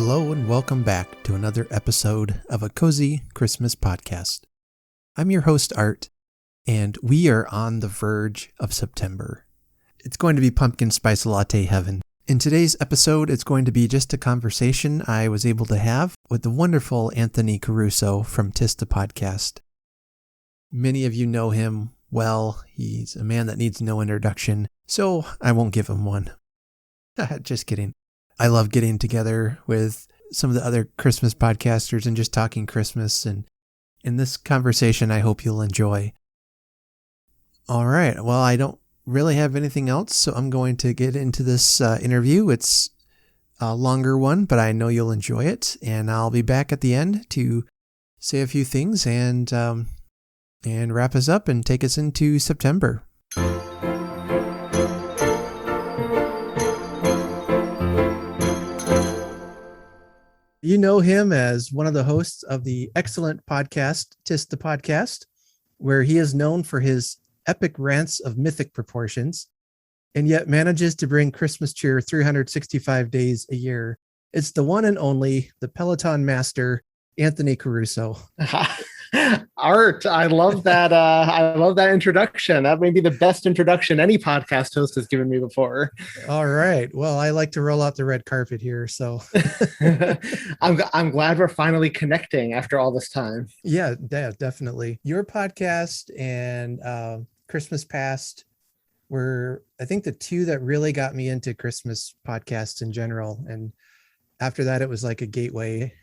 Hello and welcome back to another episode of a cozy Christmas podcast. I'm your host, Art, and we are on the verge of September. It's going to be Pumpkin Spiced Latte heaven. In today's episode, it's going to be just a conversation I was able to have with the wonderful Anthony Caruso from Tista Podcast. Many of you know him well. He's a man that needs no introduction, so I won't give him one. Just kidding. I love getting together with some of the other Christmas podcasters and just talking Christmas. And in this conversation, I hope you'll enjoy. All right. Well, I don't really have anything else, so I'm going to get into this interview. It's a longer one, but I know you'll enjoy it. And I'll be back at the end to say a few things and wrap us up and take us into September. You know him as one of the hosts of the excellent podcast, Tista Podcast, where he is known for his epic rants of mythic proportions, and yet manages to bring Christmas cheer 365 days a year. It's the one and only, the Peloton master, Anthony Caruso. Art, I love that. I love that introduction. That may be the best introduction any podcast host has given me before. All right. Well, I like to roll out the red carpet here, so I'm glad we're finally connecting after all this time. Yeah, definitely. Your podcast and Christmas Past were, I think, the two that really got me into Christmas podcasts in general. And after that, it was like a gateway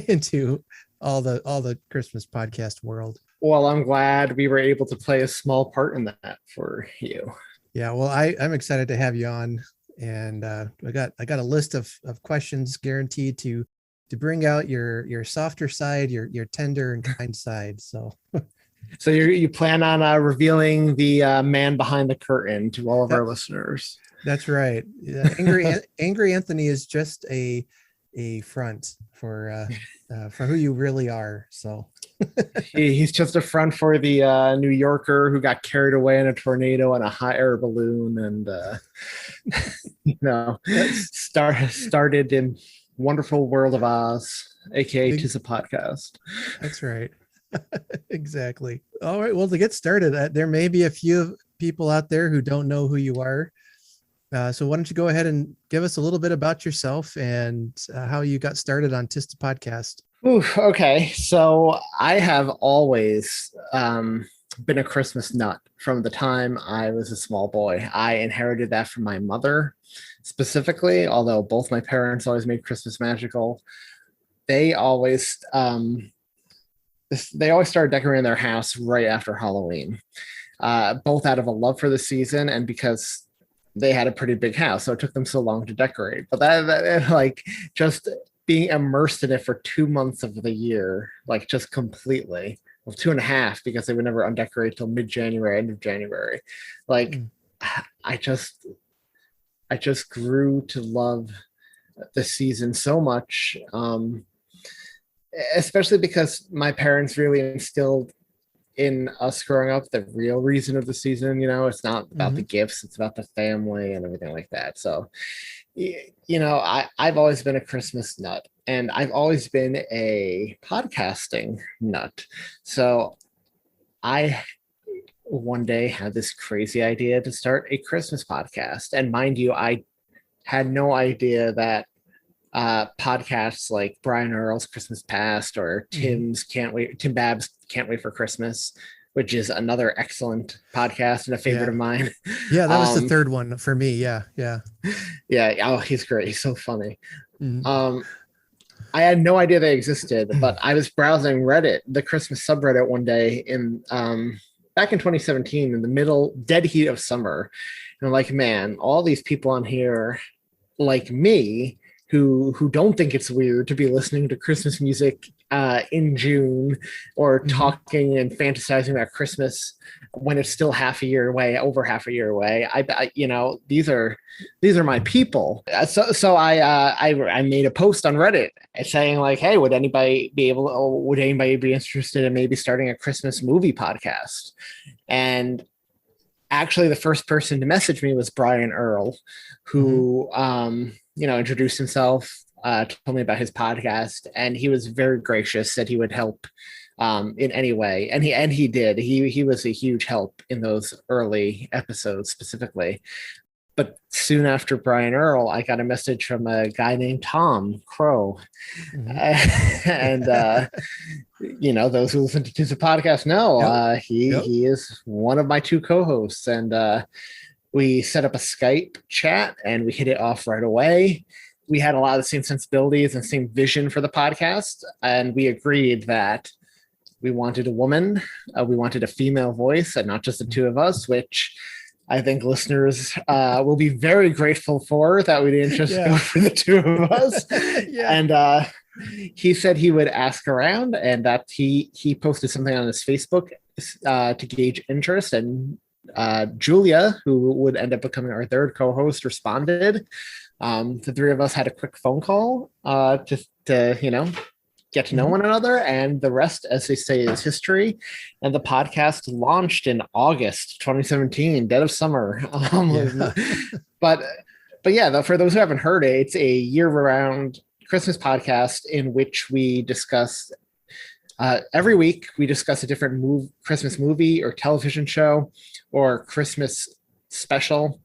into all the Christmas podcast world. Well, I'm glad we were able to play a small part in that for you. Yeah, well, I'm excited to have you on, and I got a list of questions guaranteed to bring out your softer side, your tender and kind side. So you plan on revealing the man behind the curtain to all of our listeners. That's right. Angry Anthony is just a front for who you really are. So he's just a front for the New Yorker who got carried away in a tornado on a hot air balloon and started in wonderful world of Oz, aka Tista Podcast. That's right. Exactly. All right. Well, to get started, there may be a few people out there who don't know who you are. So why don't you go ahead and give us a little bit about yourself and how you got started on Tista Podcast? Okay. So I have always been a Christmas nut from the time I was a small boy. I inherited that from my mother specifically, although both my parents always made Christmas magical. They always started decorating their house right after Halloween, both out of a love for the season and because they had a pretty big house, so it took them so long to decorate. But that like just being immersed in it for 2 months of the year, like just completely, well, 2.5, because they would never undecorate till mid-January, end of January. Like I just grew to love the season so much, especially because my parents really instilled in us growing up the real reason of the season. It's not about the gifts, it's about the family and everything like that. So I've always been a Christmas nut, and I've always been a podcasting nut. So I one day had this crazy idea to start a Christmas podcast, and mind you, I had no idea that podcasts like Brian Earl's Christmas Past or Tim Babb's Can't Wait for Christmas, which is another excellent podcast and a favorite of mine. Yeah, that was the third one for me. Yeah. Oh, he's great. He's so funny. I had no idea they existed, but I was browsing Reddit, the Christmas subreddit, one day back in 2017, in the middle dead heat of summer, and I'm like, man, all these people on here like me who don't think it's weird to be listening to Christmas music in June or talking and fantasizing about Christmas when it's still over half a year away. These are my people. So I made a post on Reddit saying like, hey, would anybody be interested in maybe starting a Christmas movie podcast? And actually the first person to message me was Brian Earl, who introduced himself told me about his podcast, and he was very gracious, said he would help in any way, and he did. He was a huge help in those early episodes specifically. But soon after Brian Earl, I got a message from a guy named Tom Crow. And, those who listen to the podcast know he is one of my two co-hosts. And we set up a Skype chat and we hit it off right away. We had a lot of the same sensibilities and same vision for the podcast. And we agreed that we wanted a woman. We wanted a female voice and not just the two of us, which I think listeners will be very grateful for that we didn't just go for the two of us. And he said he would ask around, and that he posted something on his Facebook to gauge interest. And Julia, who would end up becoming our third co-host, responded. The three of us had a quick phone call just to, get to know one another, and the rest, as they say, is history. And the podcast launched in August 2017, dead of summer. But for those who haven't heard it, it's a year-round Christmas podcast in which we discuss every week. We discuss a different Christmas movie or television show or Christmas special,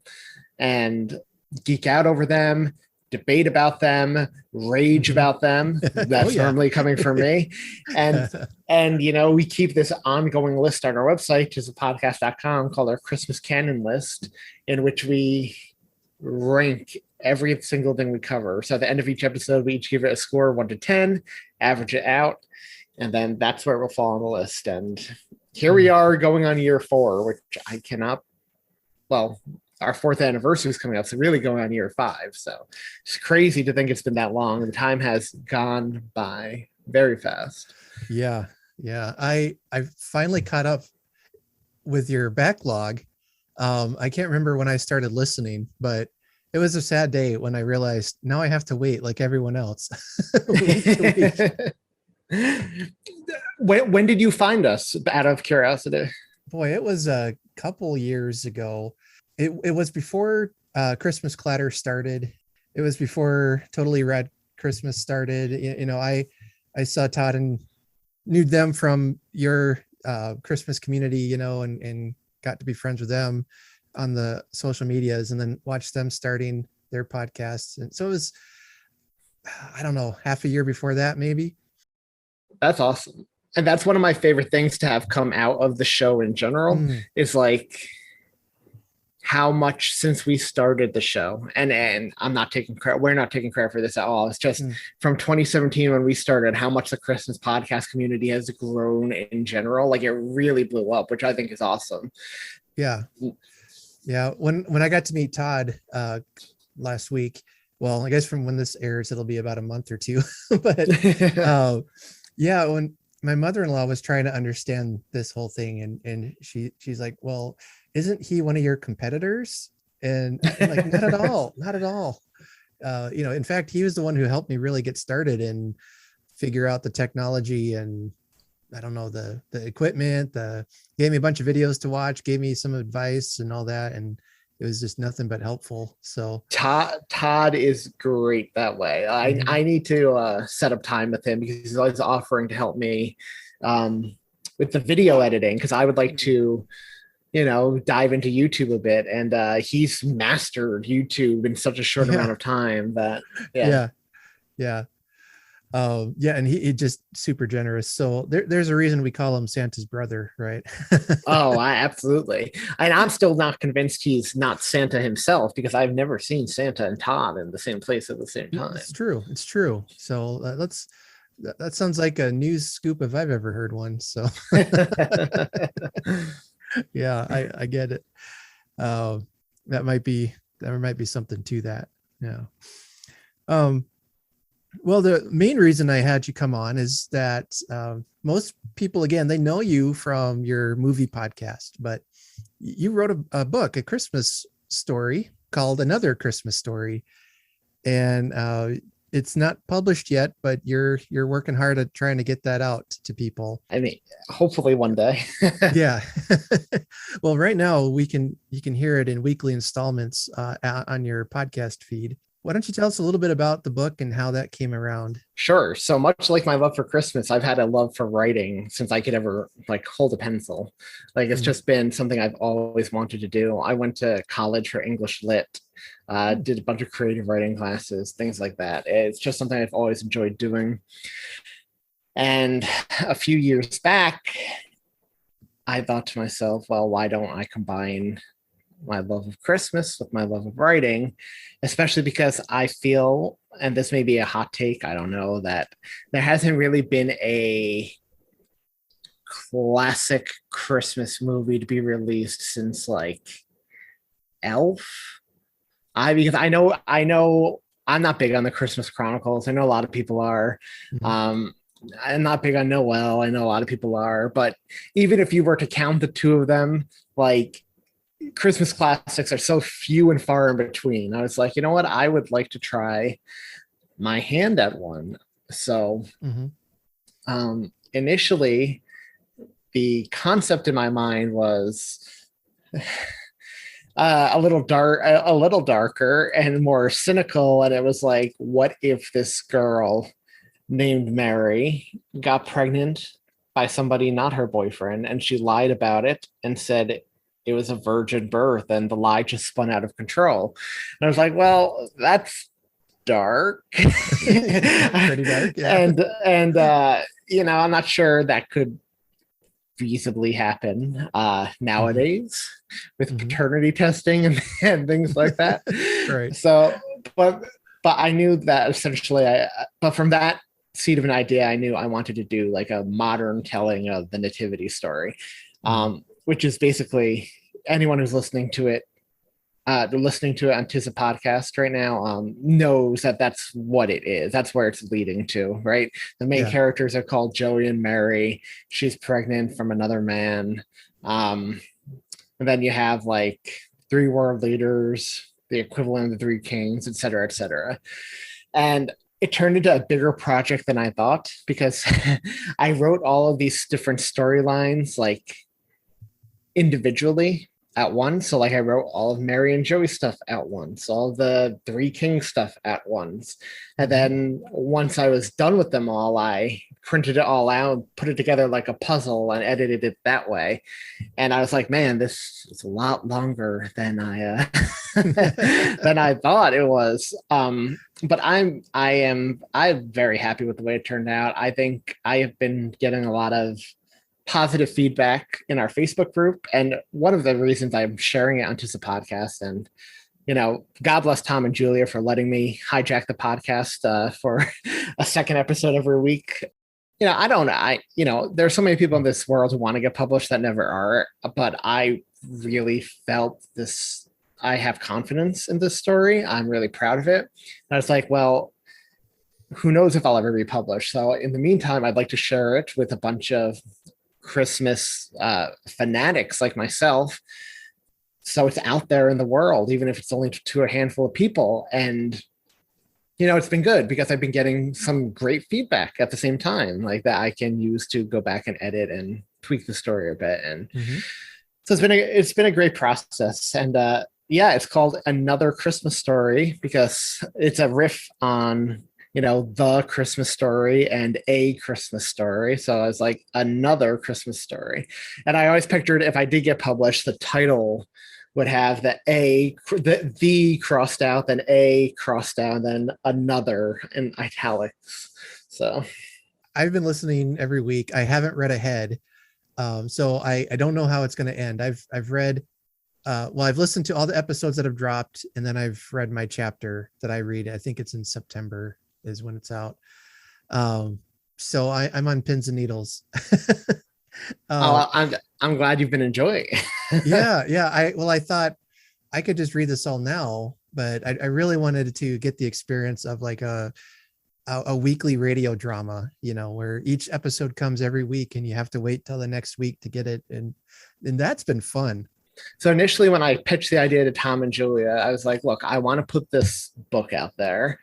and geek out over them, debate about them, rage about them. That's normally coming from me. And we keep this ongoing list on our website, jisapodcast.com, called our Christmas Canon List, in which we rank every single thing we cover. So at the end of each episode, we each give it a score of 1 to 10, average it out, and then that's where it will fall on the list. And here we are going on year 4, which I cannot, our 4th anniversary is coming up, so really going on year 5. So it's crazy to think it's been that long. The time has gone by very fast. Yeah. I finally caught up with your backlog. I can't remember when I started listening, but it was a sad day when I realized now I have to wait like everyone else. When did you find us, out of curiosity? Boy, it was a couple years ago. It was before Christmas Clatter started. It was before Totally Rad Christmas started. I saw Todd and knew them from your Christmas community, and got to be friends with them on the social medias, and then watched them starting their podcasts. And so it was, I don't know, half a year before that, maybe. That's awesome. And that's one of my favorite things to have come out of the show in general, is like how much since we started the show, and I'm not taking credit, we're not taking credit for this at all. It's just from 2017 when we started, how much the Christmas podcast community has grown in general. Like, it really blew up, which I think is awesome. Yeah. When I got to meet Todd last week, well, I guess from when this airs, it'll be about a month or two, but when my mother-in-law was trying to understand this whole thing, and she's like, well, isn't he one of your competitors? And I'm like, not at all. In fact, he was the one who helped me really get started and figure out the technology and, I don't know, the equipment, gave me a bunch of videos to watch, gave me some advice and all that. And it was just nothing but helpful. So Todd is great that way. I need to set up time with him, because he's always offering to help me with the video editing, because I would like to dive into YouTube a bit, and he's mastered YouTube in such a short amount of time that and he just super generous. So there's a reason we call him Santa's brother, right? Absolutely. And I'm still not convinced he's not Santa himself, because I've never seen Santa and Todd in the same place at the same time. It's true. So that sounds like a news scoop if I've ever heard one. So yeah, I get it. There might be something to that. Yeah. Well, the main reason I had you come on is that most people, again, they know you from your movie podcast, but you wrote a book, a Christmas story called Another Christmas Story. And it's not published yet, but you're working hard at trying to get that out to people. I mean, hopefully one day. Yeah. Well, right now you can hear it in weekly installments on your podcast feed. Why don't you tell us a little bit about the book and how that came around? Sure. So much like my love for Christmas, I've had a love for writing since I could ever like hold a pencil. Like it's just been something I've always wanted to do. I went to college for English Lit, did a bunch of creative writing classes, things like that. It's just something I've always enjoyed doing. And a few years back, I thought to myself, well, why don't I combine my love of Christmas with my love of writing, especially because I feel, and this may be a hot take, I don't know, that there hasn't really been a classic Christmas movie to be released since like Elf. Because I know I'm not big on the Christmas Chronicles. I know a lot of people are. I'm not big on Noel. I know a lot of people are, but even if you were to count the two of them, like Christmas classics are so few and far in between. I was like, you know what? I would like to try my hand at one. So initially, the concept in my mind was a little darker and more cynical. And it was like, what if this girl named Mary got pregnant by somebody not her boyfriend, and she lied about it and said it was a virgin birth, and the lie just spun out of control. And I was like, well, that's dark. Pretty dark, yeah. And I'm not sure that could feasibly happen nowadays with paternity testing and things like that. Right. So, but I knew that essentially but from that seed of an idea, I knew I wanted to do like a modern telling of the nativity story. Which is basically anyone who's listening to it on Tis a Podcast right now knows that that's what it is. That's where it's leading to, right? The main characters are called Joey and Mary. She's pregnant from another man. And then you have like 3 world leaders, the equivalent of the 3 kings, et cetera, et cetera. And it turned into a bigger project than I thought, because I wrote all of these different storylines like individually at once. So like I wrote all of Mary and Joey stuff at once, all the 3 Kings stuff at once. And then once I was done with them all, I printed it all out, put it together like a puzzle, and edited it that way. And I was like, man, this is a lot longer than I than I thought it was. But I'm very happy with the way it turned out. I think I have been getting a lot of positive feedback in our Facebook group. And one of the reasons I'm sharing it onto the podcast, and, God bless Tom and Julia for letting me hijack the podcast for a second episode every week. There's so many people in this world who want to get published that never are, but I really felt this. I have confidence in this story. I'm really proud of it. And I was like, well, who knows if I'll ever be published. So in the meantime, I'd like to share it with a bunch of Christmas fanatics like myself, so it's out there in the world, even if it's only to a handful of people. And it's been good because I've been getting some great feedback at the same time, like that I can use to go back and edit and tweak the story a bit. And so it's been a great process. And it's called Another Christmas Story because it's a riff on the Christmas Story and A Christmas Story. So I was like, Another Christmas Story. And I always pictured if I did get published, the title would have the crossed out, then A crossed out, then another in italics. So I've been listening every week. I haven't read ahead. So I don't know how it's going to end. I've read, I've listened to all the episodes that have dropped, and then I've read my chapter that I read. I think it's in September is when it's out. So I'm on pins and needles. I'm glad you've been enjoying it. yeah. I thought I could just read this all now, but I really wanted to get the experience of like a weekly radio drama, where each episode comes every week and you have to wait till the next week to get it. And that's been fun. So initially when I pitched the idea to Tom and Julia, I was like, look, I want to put this book out there.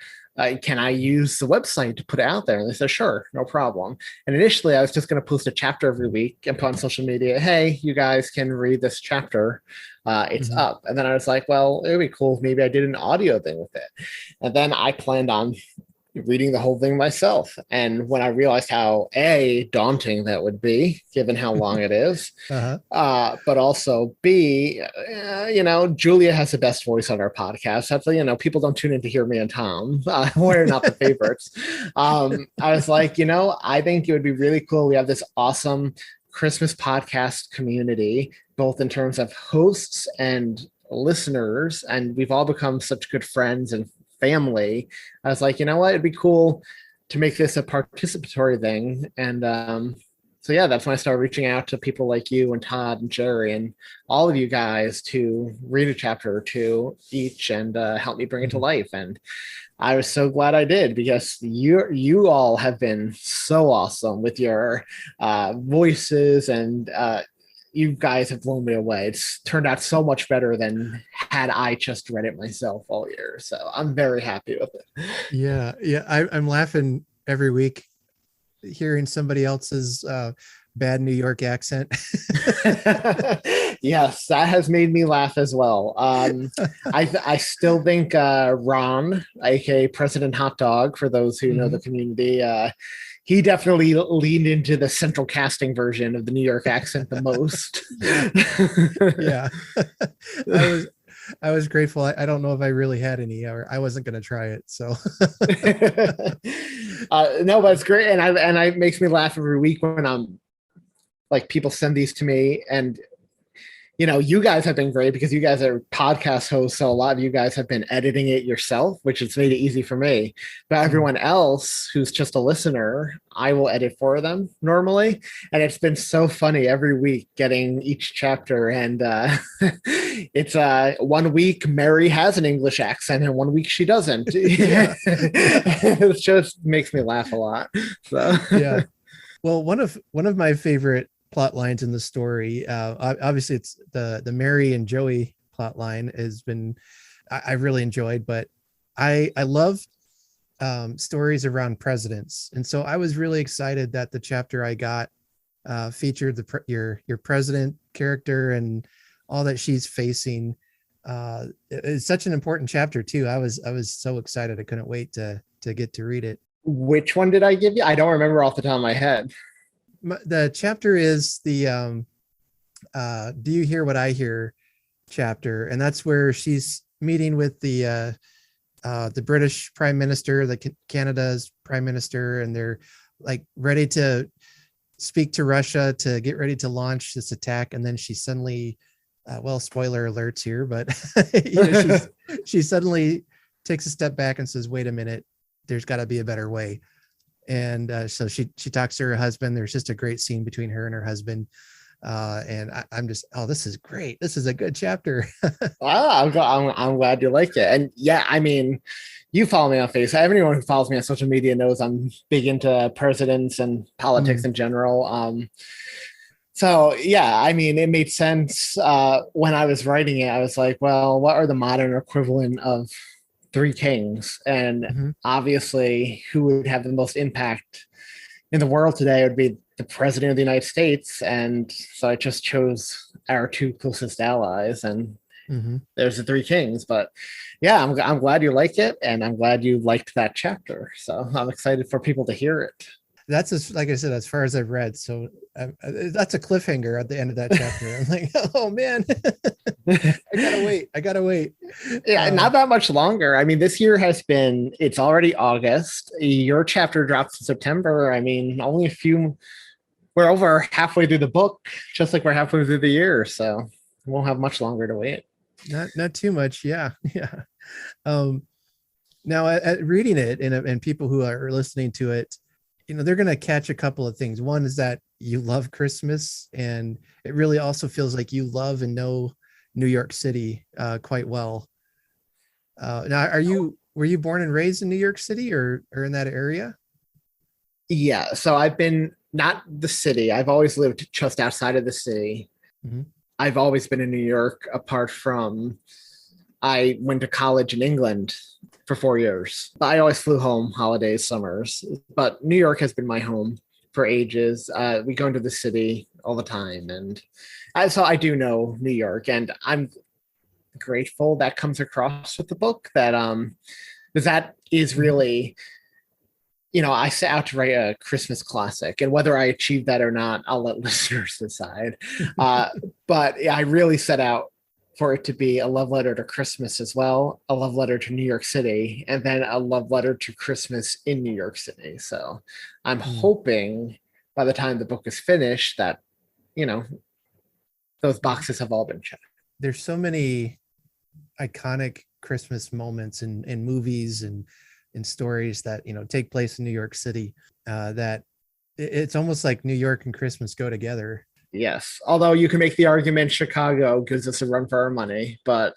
can I use the website to put it out there? And they said, sure, no problem. And initially, I was just going to post a chapter every week and put on social media, hey, you guys can read this chapter. It's up. And then I was like, well, it would be cool if maybe I did an audio thing with it. And then I planned on reading the whole thing myself. And when I realized how daunting that would be, given how long it is, but also B, Julia has the best voice on our podcast. That's, people don't tune in to hear me and Tom. We're not the favorites. I was like, I think it would be really cool. We have this awesome Christmas podcast community, both in terms of hosts and listeners, and we've all become such good friends and family. I was like, you know what, it'd be cool to make this a participatory thing. And so yeah, that's when I started reaching out to people like you and Todd and Jerry and all of you guys to read a chapter or two each and help me bring it to life. And I was so glad I did, because you all have been so awesome with your voices, and you guys have blown me away. It's turned out so much better than had I just read it myself all year. So I'm very happy with it. Yeah. I'm laughing every week hearing somebody else's bad New York accent. Yes, that has made me laugh as well. I still think Ron, aka President Hot Dog, for those who know the community, he definitely leaned into the central casting version of the New York accent the most. Yeah. I was grateful. I don't know if I really had any, or I wasn't going to try it. So no, but it's great. And it makes me laugh every week when I'm like, people send these to me, and you guys have been great because you guys are podcast hosts. So a lot of you guys have been editing it yourself, which has made it easy for me. But everyone else who's just a listener, I will edit for them normally. And it's been so funny every week getting each chapter. And it's 1 week Mary has an English accent and 1 week she doesn't. It just makes me laugh a lot. So yeah. Well, one of my favorite plot lines in the story, obviously it's the Mary and Joey plot line has been I really enjoyed, but I love stories around presidents, and so I was really excited that the chapter I got featured your president character and all that she's facing. It's such an important chapter too. I was so excited. I couldn't wait to get to read it. Which one did I give you? I don't remember off the top of my head. The chapter is the Do You Hear What I Hear chapter, and that's where she's meeting with the British Prime Minister, Canada's Prime Minister, and they're like ready to speak to Russia to get ready to launch this attack, and then she suddenly, spoiler alerts here, but she suddenly takes a step back and says, "Wait a minute, there's got to be a better way." And so she talks to her husband. There's just a great scene between her and her husband. And I'm just, this is great. This is a good chapter. I'm glad you like it. And yeah, I mean, you follow me on Facebook. Everyone who follows me on social media knows I'm big into presidents and politics in general. So yeah, I mean, it made sense when I was writing it. I was like, well, what are the modern equivalent of three kings? And obviously who would have the most impact in the world today would be the president of the United States. And so I just chose our two closest allies, and there's the three kings. But yeah, I'm glad you like it, and I'm glad you liked that chapter. So I'm excited for people to hear it. That's like I said, as far as I've read. So that's a cliffhanger at the end of that chapter. I'm like, oh man, I gotta wait. Yeah, not that much longer. I mean, this year it's already August. Your chapter drops in September. I mean, we're over halfway through the book, just like we're halfway through the year. So we won't have much longer to wait. Not too much. Yeah. Now at reading it and people who are listening to it, they're going to catch a couple of things. One is that you love Christmas, and it really also feels like you love and know New York City quite well. Now, were you born and raised in New York City or in that area? Yeah. So I've been, not the city. I've always lived just outside of the city. I've always been in New York, apart from I went to college in England for 4 years. I always flew home holidays, summers, but New York has been my home for ages. We go into the city all the time, and so I do know New York, and I'm grateful that comes across with the book. Because that is really, I set out to write a Christmas classic, and whether I achieve that or not, I'll let listeners decide. But I really set out for it to be a love letter to Christmas as well, a love letter to New York City, and then a love letter to Christmas in New York City. So I'm hoping by the time the book is finished that, those boxes have all been checked. There's so many iconic Christmas moments in movies and in stories that, take place in New York City, that it's almost like New York and Christmas go together. Yes. Although you can make the argument Chicago gives us a run for our money, but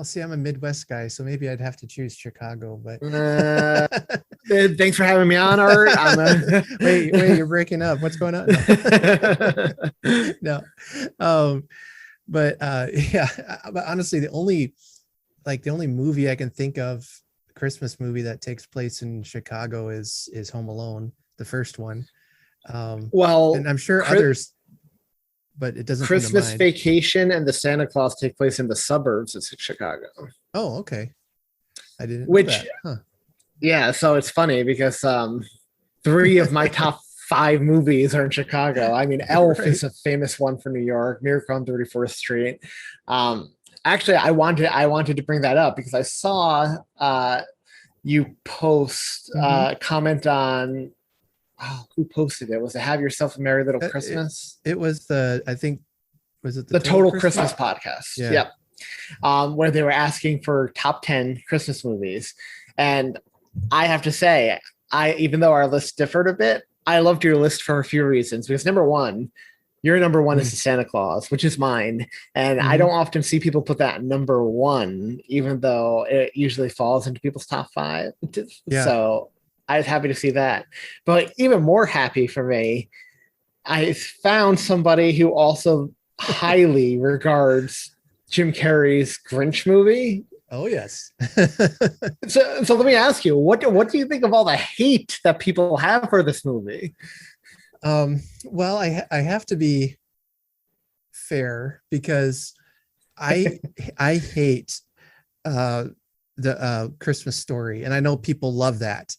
see, I'm a Midwest guy, so maybe I'd have to choose Chicago, but thanks for having me on, Art. Wait, you're breaking up. What's going on? No. But honestly, the only movie I can think of, Christmas movie that takes place in Chicago is Home Alone, the first one. And I'm sure others, but it doesn't. Christmas Vacation and the Santa Claus take place in the suburbs of Chicago. Oh, okay. I didn't. Yeah. So it's funny because 3 of my top 5 movies are in Chicago. I mean, Elf is a famous one for New York. Miracle on 34th Street. Actually, I wanted to bring that up because I saw you post comment on. Oh, who posted it? Was it Have Yourself a Merry Little Christmas? It was the Total Christmas podcast. Yeah. Yep. Where they were asking for top 10 Christmas movies. And I have to say, even though our list differed a bit, I loved your list for a few reasons. Because number one, your number one is the Santa Claus, which is mine. And I don't often see people put that number one, even though it usually falls into people's top 5. Yeah. So I was happy to see that. But even more happy for me, I found somebody who also highly regards Jim Carrey's Grinch movie. Oh, yes. So let me ask you, what do you think of all the hate that people have for this movie? Well, I have to be fair because I hate the Christmas Story, and I know people love that.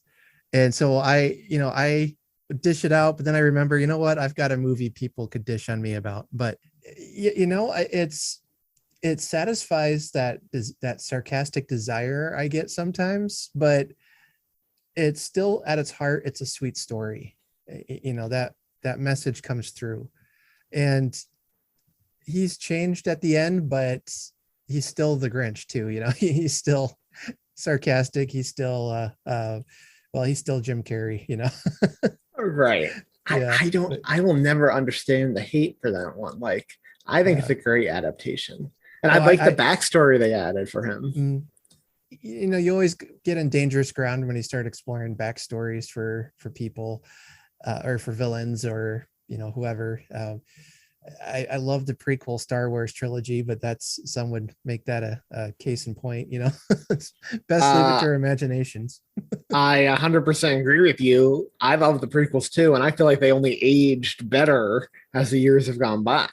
And so I dish it out, but then I remember, you know what? I've got a movie people could dish on me about, but it satisfies that sarcastic desire I get sometimes, but it's still at its heart, it's a sweet story. That message comes through, and he's changed at the end, but he's still the Grinch too. He's still sarcastic. He's still, he's still Jim Carrey, Right. Yeah. I will never understand the hate for that one. Like, I think it's a great adaptation. And I like the backstory they added for him. You always get in dangerous ground when you start exploring backstories for people or for villains or, whoever. I love the prequel Star Wars trilogy, but some would make that a case in point, Best leave it to our imaginations. I 100% agree with you. I love the prequels too, and I feel like they only aged better as the years have gone by.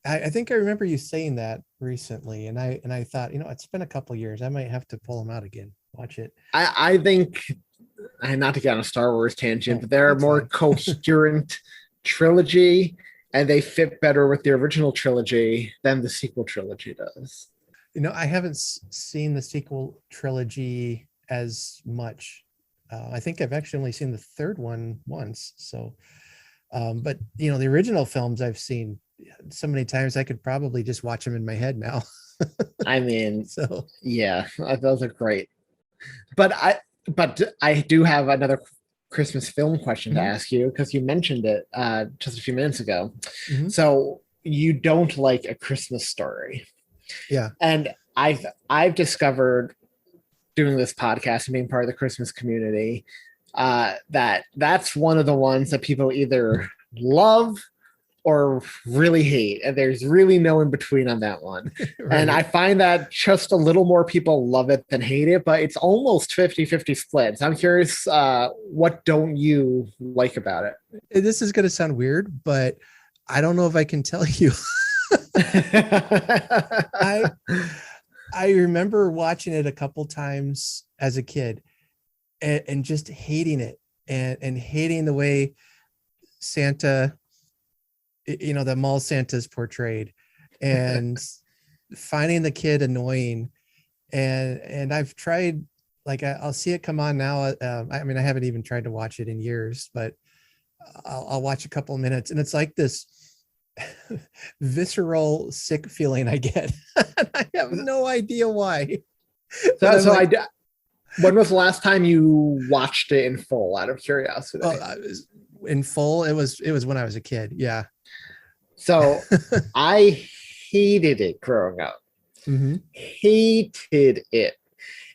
I think I remember you saying that recently, and I thought, it's been a couple years. I might have to pull them out again. Watch it. I think, not to get on a Star Wars tangent, but they're a more coherent trilogy, and they fit better with the original trilogy than the sequel trilogy does. I haven't seen the sequel trilogy as much. I think I've actually only seen the third one once. So, but the original films I've seen so many times I could probably just watch them in my head now. I mean, so yeah, those are great. But I do have another Christmas film question to ask you, because you mentioned it just a few minutes ago. So you don't like A Christmas Story. Yeah. And I've discovered doing this podcast and being part of the Christmas community that's one of the ones that people either love or really hate, and there's really no in between on that one. Right. And I find that just a little more people love it than hate it, but it's almost 50-50 split. So I'm curious, what don't you like about it? This is going to sound weird, but I don't know if I can tell you. I remember watching it a couple times as a kid and just hating it and hating the way Santa, the mall Santa's portrayed, and finding the kid annoying. And I've tried, like, I'll see it come on now. I mean, I haven't even tried to watch it in years, but I'll watch a couple minutes, and it's like this visceral sick feeling I get. I have no idea why. When was the last time you watched it in full, out of curiosity? Well, in full, it was when I was a kid. Yeah. So I hated it growing up. Mm-hmm. Hated it.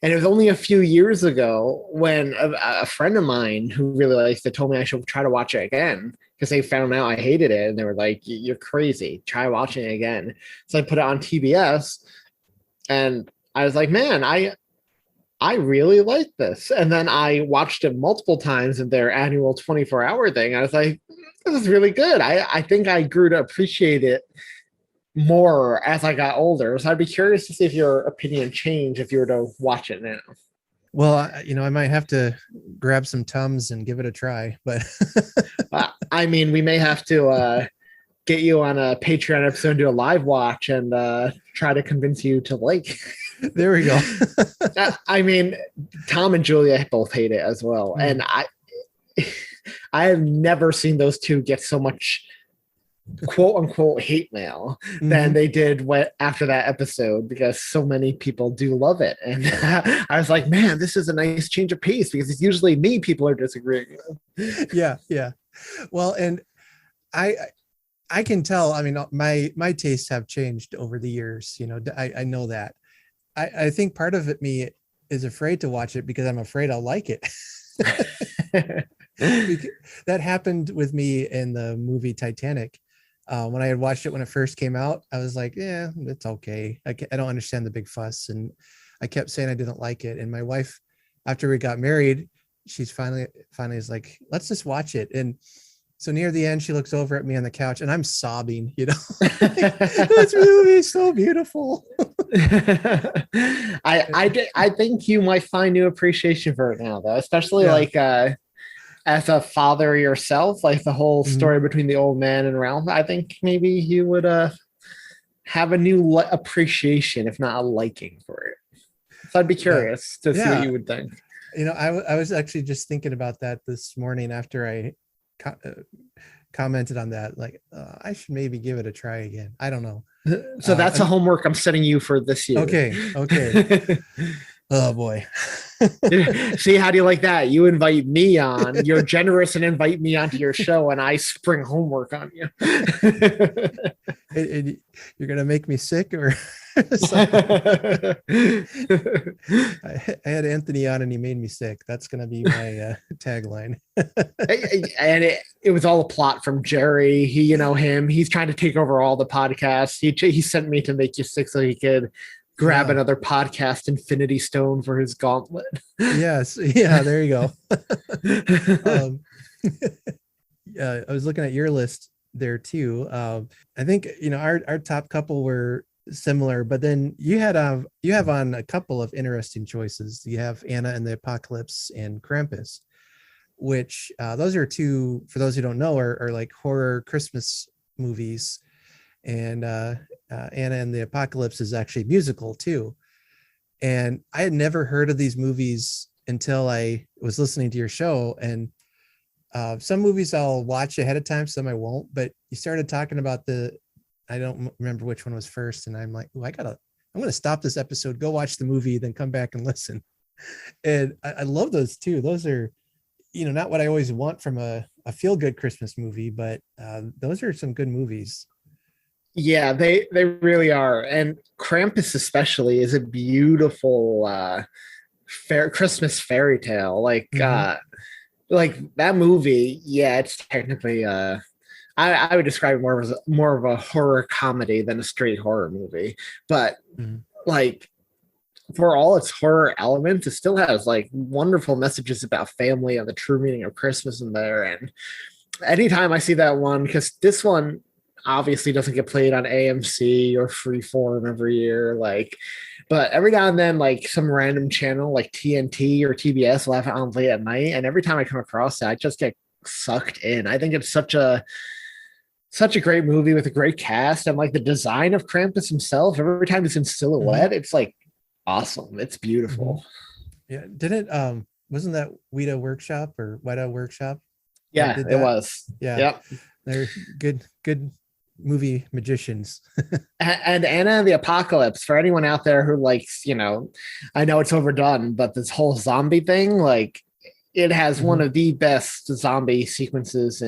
And it was only a few years ago when a friend of mine who really likes it told me I should try to watch it again, because they found out I hated it and they were like, "You're crazy. Try watching it again." So I put it on TBS and I was like, man, I really like this. And then I watched it multiple times in their annual 24-hour thing. I was like, this is really good. I think I grew to appreciate it more as I got older. So I'd be curious to see if your opinion changed if you were to watch it now. Well, I might have to grab some Tums and give it a try, but I mean, we may have to get you on a Patreon episode and do a live watch and try to convince you to like. There we go. I mean, Tom and Julia both hate it as well. Mm. And I have never seen those two get so much quote unquote hate mail than they did after that episode, because so many people do love it. And I was like, man, this is a nice change of pace, because it's usually me people are disagreeing with. Yeah. Well, and I can tell, I mean, my tastes have changed over the years. I know that. I think part of it, me, is afraid to watch it because I'm afraid I'll like it. That happened with me in the movie Titanic. When I had watched it when it first came out, I was like, yeah, it's okay. I don't understand the big fuss. And I kept saying I didn't like it. And my wife, after we got married, she's finally is like, let's just watch it. And so near the end, she looks over at me on the couch and I'm sobbing, this movie is so beautiful. I think you might find new appreciation for it now, though, especially as a father yourself, like the whole story between the old man and Ralph. I think maybe you would have a new appreciation, if not a liking for it. So I'd be curious to see what you would think. I was actually just thinking about that this morning after I commented on that. Like, I should maybe give it a try again. I don't know. So that's a homework I'm setting you for this year. Okay. Oh boy. See, how do you like that? You invite me on, you're generous and invite me onto your show, and I spring homework on you. You're gonna make me sick, or I had Anthony on and he made me sick. That's gonna be my tagline. And it was all a plot from Jerry. He's trying to take over all the podcasts. He sent me to make you sick so he could grab another podcast Infinity Stone for his gauntlet. Yes. Yeah, there you go. I was looking at your list there too. I think, our top couple were similar, but then you have on a couple of interesting choices. You have Anna and the Apocalypse and Krampus, which those are two, for those who don't know, are like horror Christmas movies. And Anna and the Apocalypse is actually musical too. And I had never heard of these movies until I was listening to your show. And some movies I'll watch ahead of time, some I won't. But you started talking about I don't remember which one was first. And I'm like, I'm going to stop this episode, go watch the movie, then come back and listen. And I love those too. Those are, not what I always want from a feel-good Christmas movie, but those are some good movies. Yeah, they really are. And Krampus especially is a beautiful Christmas fairy tale. Like that movie, yeah, it's technically I I would describe it more of a horror comedy than a straight horror movie. But like for all its horror elements, it still has like wonderful messages about family and the true meaning of Christmas in there. And anytime I see that one, because this one obviously doesn't get played on AMC or Freeform every year, like, but every now and then, like some random channel like TNT or TBS will have it on late at night, and every time I come across that, I just get sucked in. I think it's such a great movie with a great cast, and like the design of Krampus himself. Every time it's in silhouette, it's like awesome. It's beautiful. Yeah, didn't wasn't that Weta Workshop or Weta Workshop? Yeah, it was. Yeah, yep. They're good movie magicians. And Anna and the Apocalypse, for anyone out there who likes, I know it's overdone, but this whole zombie thing, like it has one of the best zombie sequences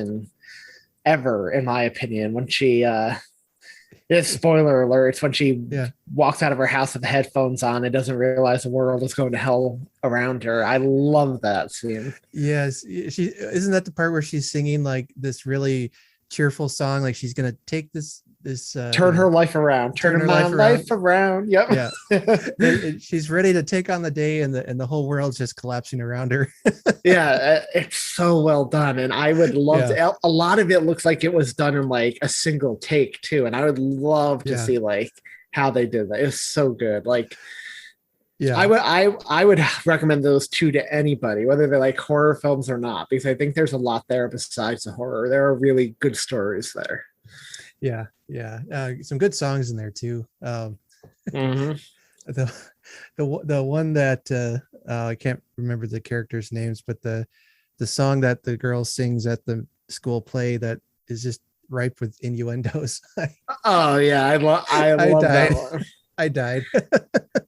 ever, in my opinion. When she spoiler alerts, when she walks out of her house with the headphones on and doesn't realize the world is going to hell around her. I love that scene. Yes, she isn't that the part where she's singing like this really cheerful song, like she's gonna take this turn her life around, turn my life around. Yep. Yeah. She's ready to take on the day, and the whole world's just collapsing around her. Yeah, it's so well done, and I would love to. A lot of it looks like it was done in like a single take too, and I would love to see like how they did that. It was so good. Like, yeah, I would recommend those two to anybody, whether they like horror films or not, because I think there's a lot there besides the horror. There are really good stories there. Yeah. Some good songs in there too. The one that I can't remember the characters' names, but the song that the girl sings at the school play that is just ripe with innuendos. Oh yeah, I love that one. I died.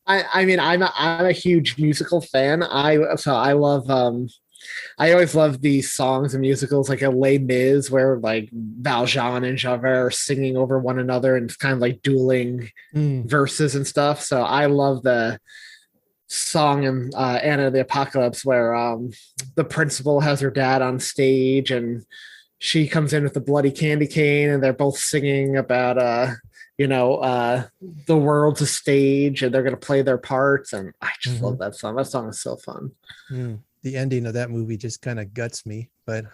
I mean, I'm a huge musical fan. I love I always love these songs and musicals like a Les Mis, where like Valjean and Javert are singing over one another and it's kind of like dueling verses and stuff. So I love the song in Anna the Apocalypse where the principal has her dad on stage and she comes in with a bloody candy cane and they're both singing about the world's a stage and they're going to play their parts, and I just love that song. That song is so fun. The ending of that movie just kind of guts me, but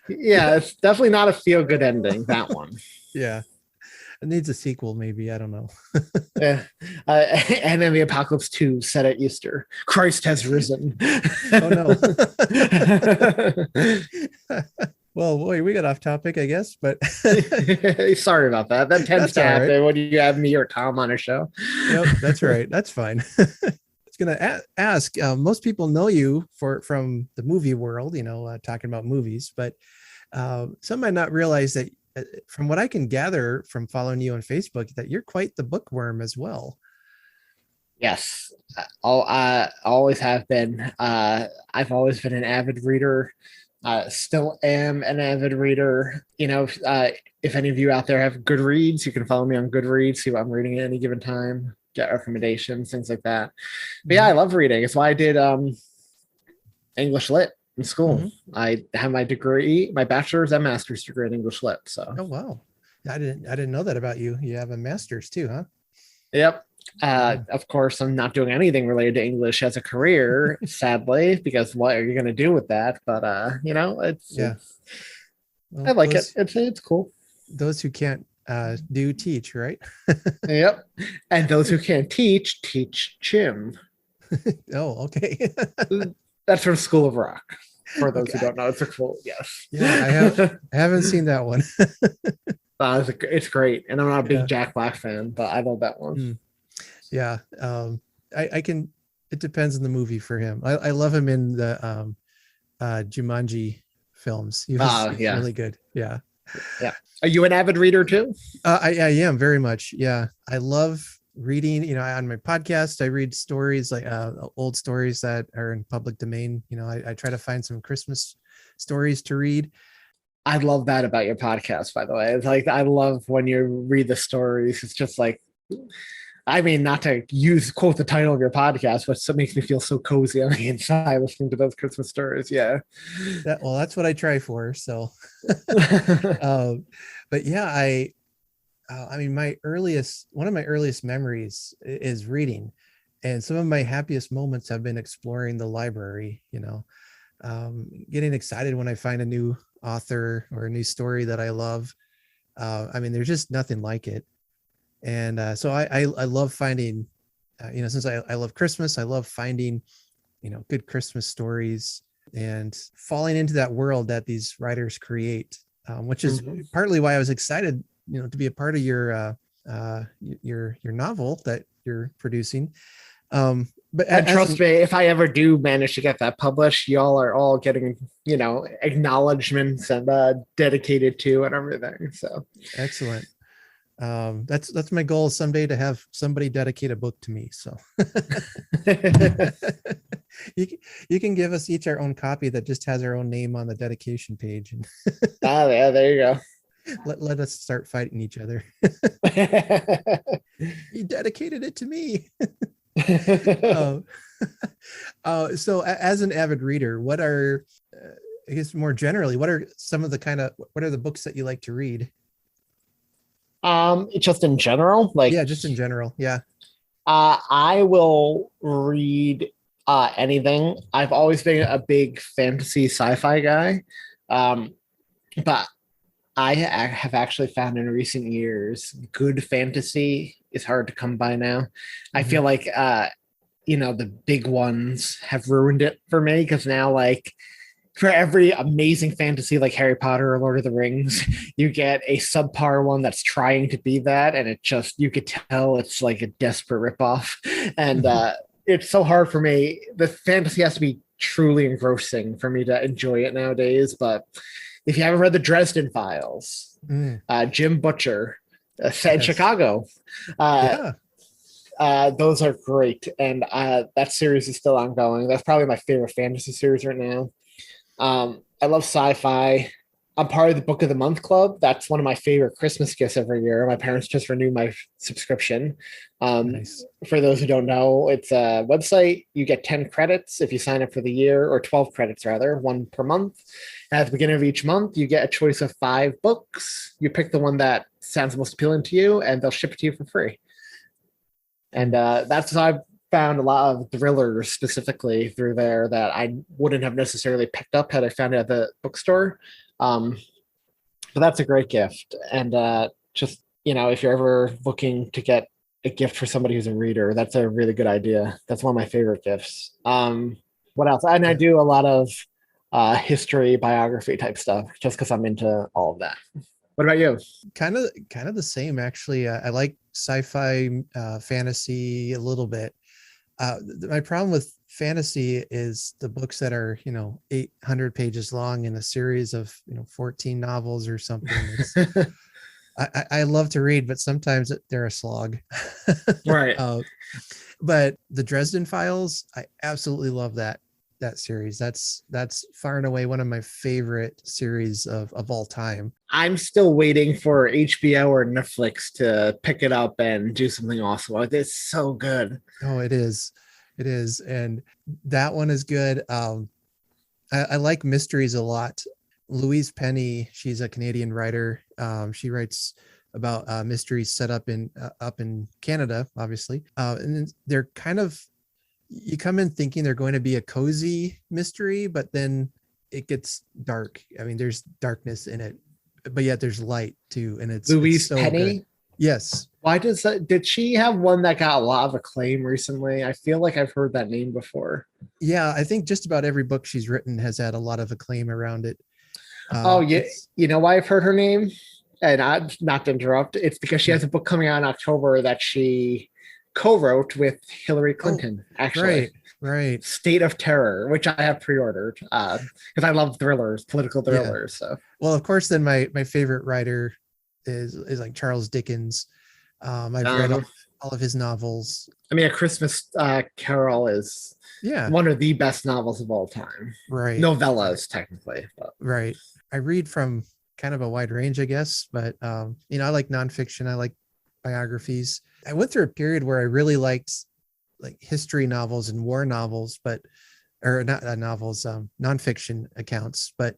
yeah, it's definitely not a feel-good ending, that one. Yeah, it needs a sequel, maybe. I don't know. Yeah, and then the Apocalypse 2 set at Easter. Christ has risen. Oh no. Well, boy, we got off topic, I guess, but sorry about that. That tends to happen when you have me or Tom on a show. Yep, that's right. That's fine. Gonna ask, most people know you from the movie world, talking about movies, but some might not realize that from what I can gather from following you on Facebook, that you're quite the bookworm as well. Yes, I always have been. I've always been an avid reader. Still am an avid reader. If any of you out there have Goodreads, you can follow me on Goodreads, see what I'm reading at any given time, get recommendations, things like that. But yeah, I love reading. It's why I did English Lit in school. I have my degree, my bachelor's and master's degree in English Lit. So oh wow, I didn't know that about you. You have a master's too, huh? Yep. Of course, I'm not doing anything related to English as a career, sadly, because what are you going to do with that? But well, I like it. It's cool. Those who can't do teach, right? Yep. And those who can't teach Chim. Oh, okay. That's from School of Rock. For those who don't know, it's a cool. Yes. Yeah, I haven't seen that one. It's great, and I'm not a big Jack Black fan, but I love that one. Yeah, I can. It depends on the movie for him. I love him in the Jumanji films. He was really good. Yeah. Are you an avid reader too? I am very much. Yeah, I love reading. On my podcast, I read stories like old stories that are in public domain. I try to find some Christmas stories to read. I love that about your podcast, by the way. It's like I love when you read the stories. It's just like I mean, not to quote the title of your podcast, but it makes me feel so cozy on the inside listening to those Christmas stories. Yeah. Well, that's what I try for. So, but yeah, I mean, one of my earliest memories is reading, and some of my happiest moments have been exploring the library, getting excited when I find a new author or a new story that I love. I mean, there's just nothing like it. And so I love finding, since I love Christmas, I love finding, good Christmas stories and falling into that world that these writers create, which is partly why I was excited, to be a part of your novel that you're producing. And trust me, if I ever do manage to get that published, y'all are all getting, acknowledgments and dedicated to and everything. So excellent. That's my goal someday, to have somebody dedicate a book to me. So you can give us each our own copy that just has our own name on the dedication page. And yeah, there you go. Let us start fighting each other. You dedicated it to me. So as an avid reader, what are, I guess more generally, what are some of what are the books that you like to read? Just in general, just in general. Yeah. I will read anything. I've always been a big fantasy sci-fi guy. But I have actually found in recent years, good fantasy is hard to come by now. I feel like, the big ones have ruined it for me, because now, for every amazing fantasy like Harry Potter or Lord of the Rings, you get a subpar one that's trying to be that, and you could tell it's like a desperate ripoff. And it's so hard for me. The fantasy has to be truly engrossing for me to enjoy it nowadays. But if you haven't read the Dresden Files, Jim Butcher, set in Chicago, those are great. And that series is still ongoing. That's probably my favorite fantasy series right now. I love sci-fi. I'm part of the Book of the Month Club. That's one of my favorite Christmas gifts every year. My parents just renewed my subscription. Nice. For those who don't know, it's a website. You get 10 credits if you sign up for the year, or 12 credits rather, one per month. At the beginning of each month, you get a choice of 5 books. You pick the one that sounds most appealing to you, and they'll ship it to you for free. And that's how I've found a lot of thrillers specifically through there that I wouldn't have necessarily picked up had I found it at the bookstore. But that's a great gift. And just, if you're ever looking to get a gift for somebody who's a reader, that's a really good idea. That's one of my favorite gifts. What else? And I do a lot of history, biography type stuff, just because I'm into all of that. What about you? Kind of the same, actually. I like sci-fi, fantasy a little bit. My problem with fantasy is the books that are, 800 pages long in a series of, 14 novels or something. I love to read, but sometimes they're a slog. Right. But the Dresden Files, I absolutely love that series. That's far and away one of my favorite series of all time. I'm still waiting for HBO or Netflix to pick it up and do something awesome. It's so good. Oh, it is. And that one is good. I like mysteries a lot. Louise Penny, she's a Canadian writer. She writes about mysteries set up in Canada, obviously. And they're kind of, you come in thinking they're going to be a cozy mystery, but then it gets dark. I mean, there's darkness in it, but yet there's light too. And it's Louise so Penny. Good. Yes. Why did she have one that got a lot of acclaim recently? I feel like I've heard that name before. Yeah, I think just about every book she's written has had a lot of acclaim around it. You know why I've heard her name? And I'm not to interrupt. It's because she has a book coming out in October that she co-wrote with Hillary Clinton. Actually, right. State of Terror, which I have pre-ordered because I love thrillers, political thrillers. Yeah. So, well, of course, then my favorite writer is like Charles Dickens. I've read all of his novels. I mean, A Christmas Carol is one of the best novels of all time. Right. Novellas, technically. But. Right. I read from kind of a wide range, I guess, but I like nonfiction. I like biographies. I went through a period where I really liked like history novels and war novels, or not novels, nonfiction accounts. But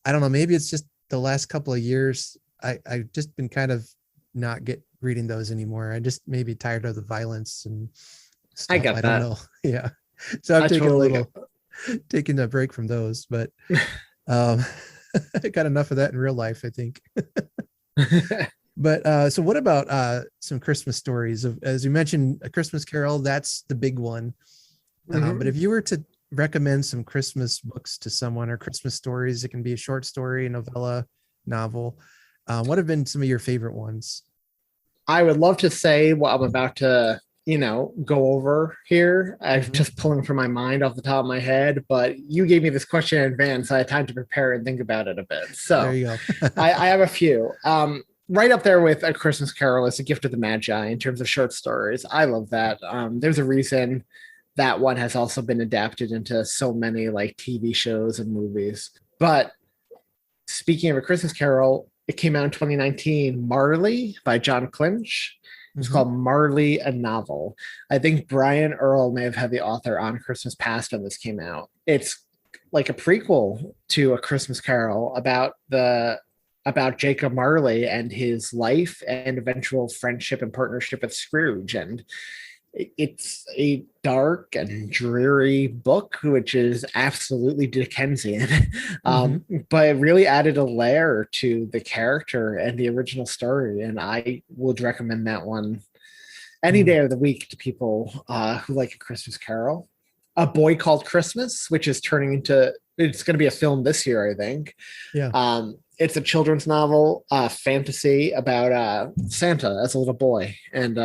I don't know, maybe it's just the last couple of years. I've just been kind of not reading those anymore. I just maybe tired of the violence and stuff. I get that. I don't know. Yeah. So I'm taking a break from those, but I got enough of that in real life, I think. But so what about some Christmas stories? As you mentioned, A Christmas Carol, that's the big one. But if you were to recommend some Christmas books to someone, or Christmas stories, it can be a short story, a novella, novel. What have been some of your favorite ones? I would love to say what I'm about to, go over here. I've just pulling from my mind off the top of my head, but you gave me this question in advance. So I had time to prepare and think about it a bit. So there you go. I have a few. Right up there with A Christmas Carol is A Gift of the Magi in terms of short stories. I love that. There's a reason that one has also been adapted into so many like TV shows and movies. But speaking of A Christmas Carol, it came out in 2019, Marley by John Clinch. It's called Marley, a Novel. I think Brian Earl may have had the author on Christmas Past when this came out. It's like a prequel to A Christmas Carol about Jacob Marley and his life and eventual friendship and partnership with Scrooge. And it's a dark and dreary book, which is absolutely Dickensian, but it really added a layer to the character and the original story. And I would recommend that one any day of the week to people who like A Christmas Carol. A Boy Called Christmas, which is it's going to be a film this year, I think. Yeah. It's a children's novel, fantasy about Santa as a little boy and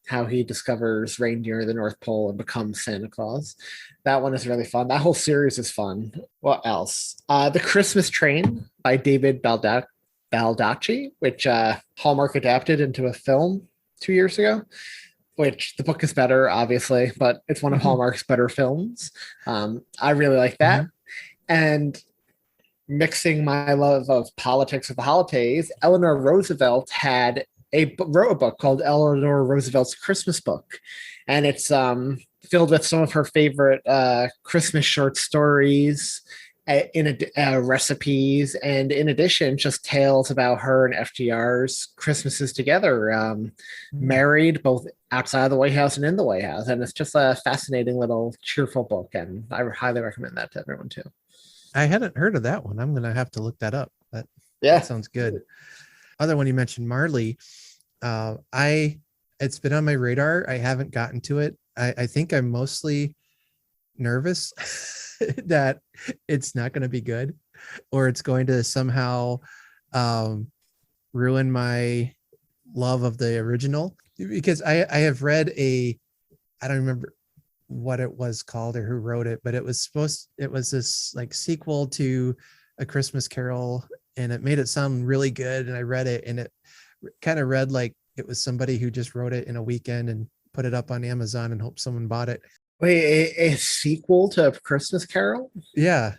how he discovers reindeer in the North Pole and becomes Santa Claus. That one is really fun. That whole series is fun. What else? The Christmas Train by David Baldacci, which Hallmark adapted into a film 2 years ago, which the book is better, obviously, but it's one of Hallmark's better films. I really like that. And mixing my love of politics with the holidays, Eleanor Roosevelt wrote a book called Eleanor Roosevelt's Christmas Book, and it's filled with some of her favorite Christmas short stories, recipes, and in addition, just tales about her and FDR's Christmases together, married both outside of the White House and in the White House. And it's just a fascinating little cheerful book, and I highly recommend that to everyone too. I hadn't heard of that one. I'm gonna have to look that up. That sounds good. Other one you mentioned, Marley. It's been on my radar. I haven't gotten to it. I think I'm mostly nervous that it's not going to be good, or it's going to somehow ruin my love of the original, because I have read I don't remember what it was called or who wrote it, but it was this like sequel to A Christmas Carol, and it made it sound really good. And I read it, and it kind of read like it was somebody who just wrote it in a weekend and put it up on Amazon and hoped someone bought it. Wait, a sequel to A Christmas Carol? Yeah.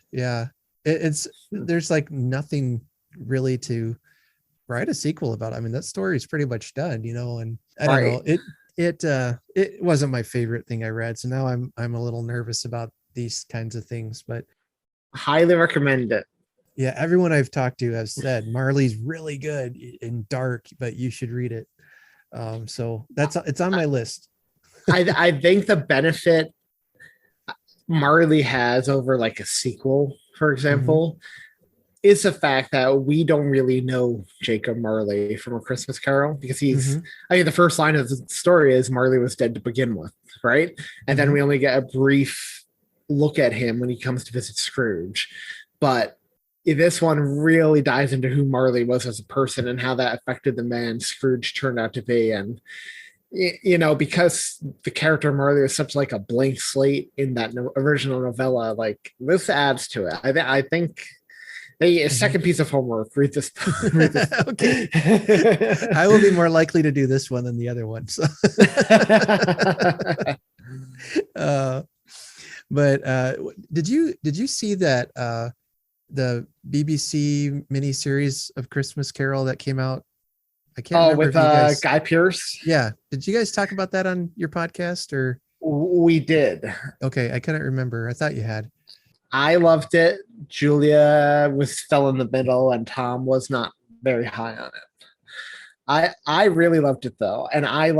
There's like nothing really to write a sequel about. I mean, that story is pretty much done, and I don't know. It wasn't my favorite thing I read. So now I'm a little nervous about these kinds of things, but highly recommend it. Yeah, everyone I've talked to has said Marley's really good and dark, but you should read it. So it's on my list. I think the benefit Marley has over like a sequel, for example, is the fact that we don't really know Jacob Marley from A Christmas Carol, because the first line of the story is Marley was dead to begin with, right? And then we only get a brief look at him when he comes to visit Scrooge. But this one really dives into who Marley was as a person and how that affected the man Scrooge turned out to be. And, because the character Marley is such like a blank slate in that original novella, like this adds to it. I think a second piece of homework, read this. Okay. I will be more likely to do this one than the other one. So. But did you see that the BBC miniseries of Christmas Carol that came out, I can't remember with if you guys, Guy Pearce. yeah. Did you guys talk about that on your podcast or? We did. Okay, I couldn't remember. I thought you had. I loved it. Julia was fell in the middle, and Tom was not very high on it. I really loved it though, and I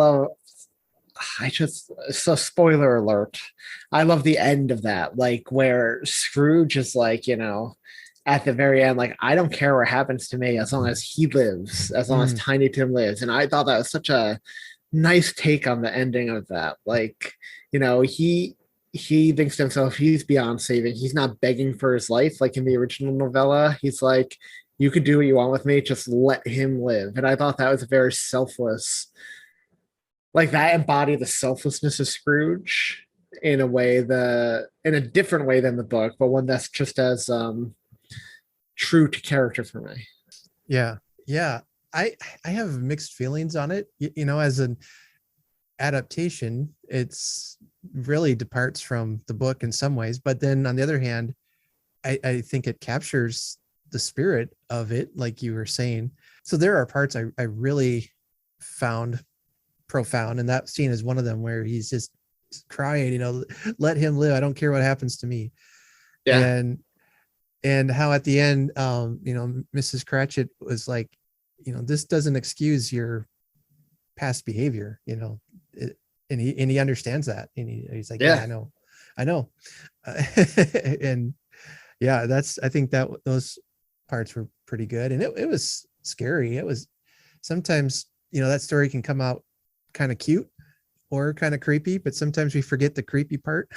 just so spoiler alert. I love the end of that, like where Scrooge is like, at the very end, like I don't care what happens to me as long as he lives, as long as Tiny Tim lives, and I thought that was such a nice take on the ending of that. Like, he thinks to himself he's beyond saving. He's not begging for his life like in the original novella. He's like, you could do what you want with me, just let him live. And I thought that was a very selfless, like that embodied the selflessness of Scrooge in a different way than the book, but one that's just as true to character for me. Yeah. I have mixed feelings on it. As an adaptation, it's really departs from the book in some ways, but then on the other hand, I think it captures the spirit of it, like you were saying. So there are parts I really found profound, and that scene is one of them where he's just crying, let him live. I don't care what happens to me. Yeah. And how at the end, Mrs. Cratchit was like, this doesn't excuse your past behavior, and he understands that, and he's like, yeah, I know. And yeah, I think that those parts were pretty good, and it was scary. It was sometimes, that story can come out kind of cute or kind of creepy, but sometimes we forget the creepy part.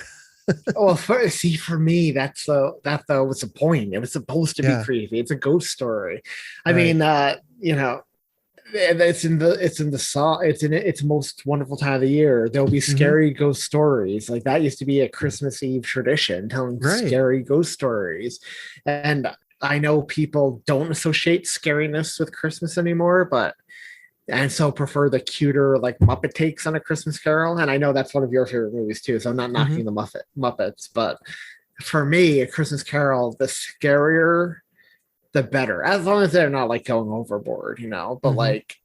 Well, for me, that though was the point. It was supposed to be creepy. It's a ghost story. I mean, it's in the song. It's most wonderful time of the year. There'll be scary ghost stories. Like that used to be a Christmas Eve tradition, telling scary ghost stories. And I know people don't associate scariness with Christmas anymore, and so prefer the cuter like Muppet takes on A Christmas Carol. And I know that's one of your favorite movies too, so I'm not knocking the Muppets, but for me, A Christmas Carol, the scarier, the better, as long as they're not like going overboard, but like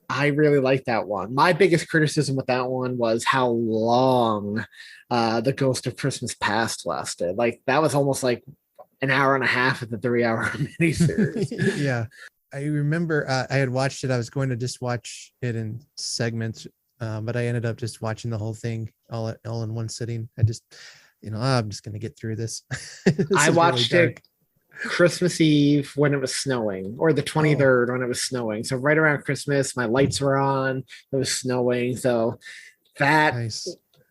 I really like that one. My biggest criticism with that one was how long the Ghost of Christmas Past lasted. Like that was almost like an hour and a half of the 3-hour miniseries. Yeah. I remember I had watched it. I was going to just watch it in segments, but I ended up just watching the whole thing all in one sitting. I just, I'm just going to get through this. I watched it Christmas Eve when it was snowing, or the 23rd when it was snowing. So right around Christmas, my lights were on. It was snowing. So that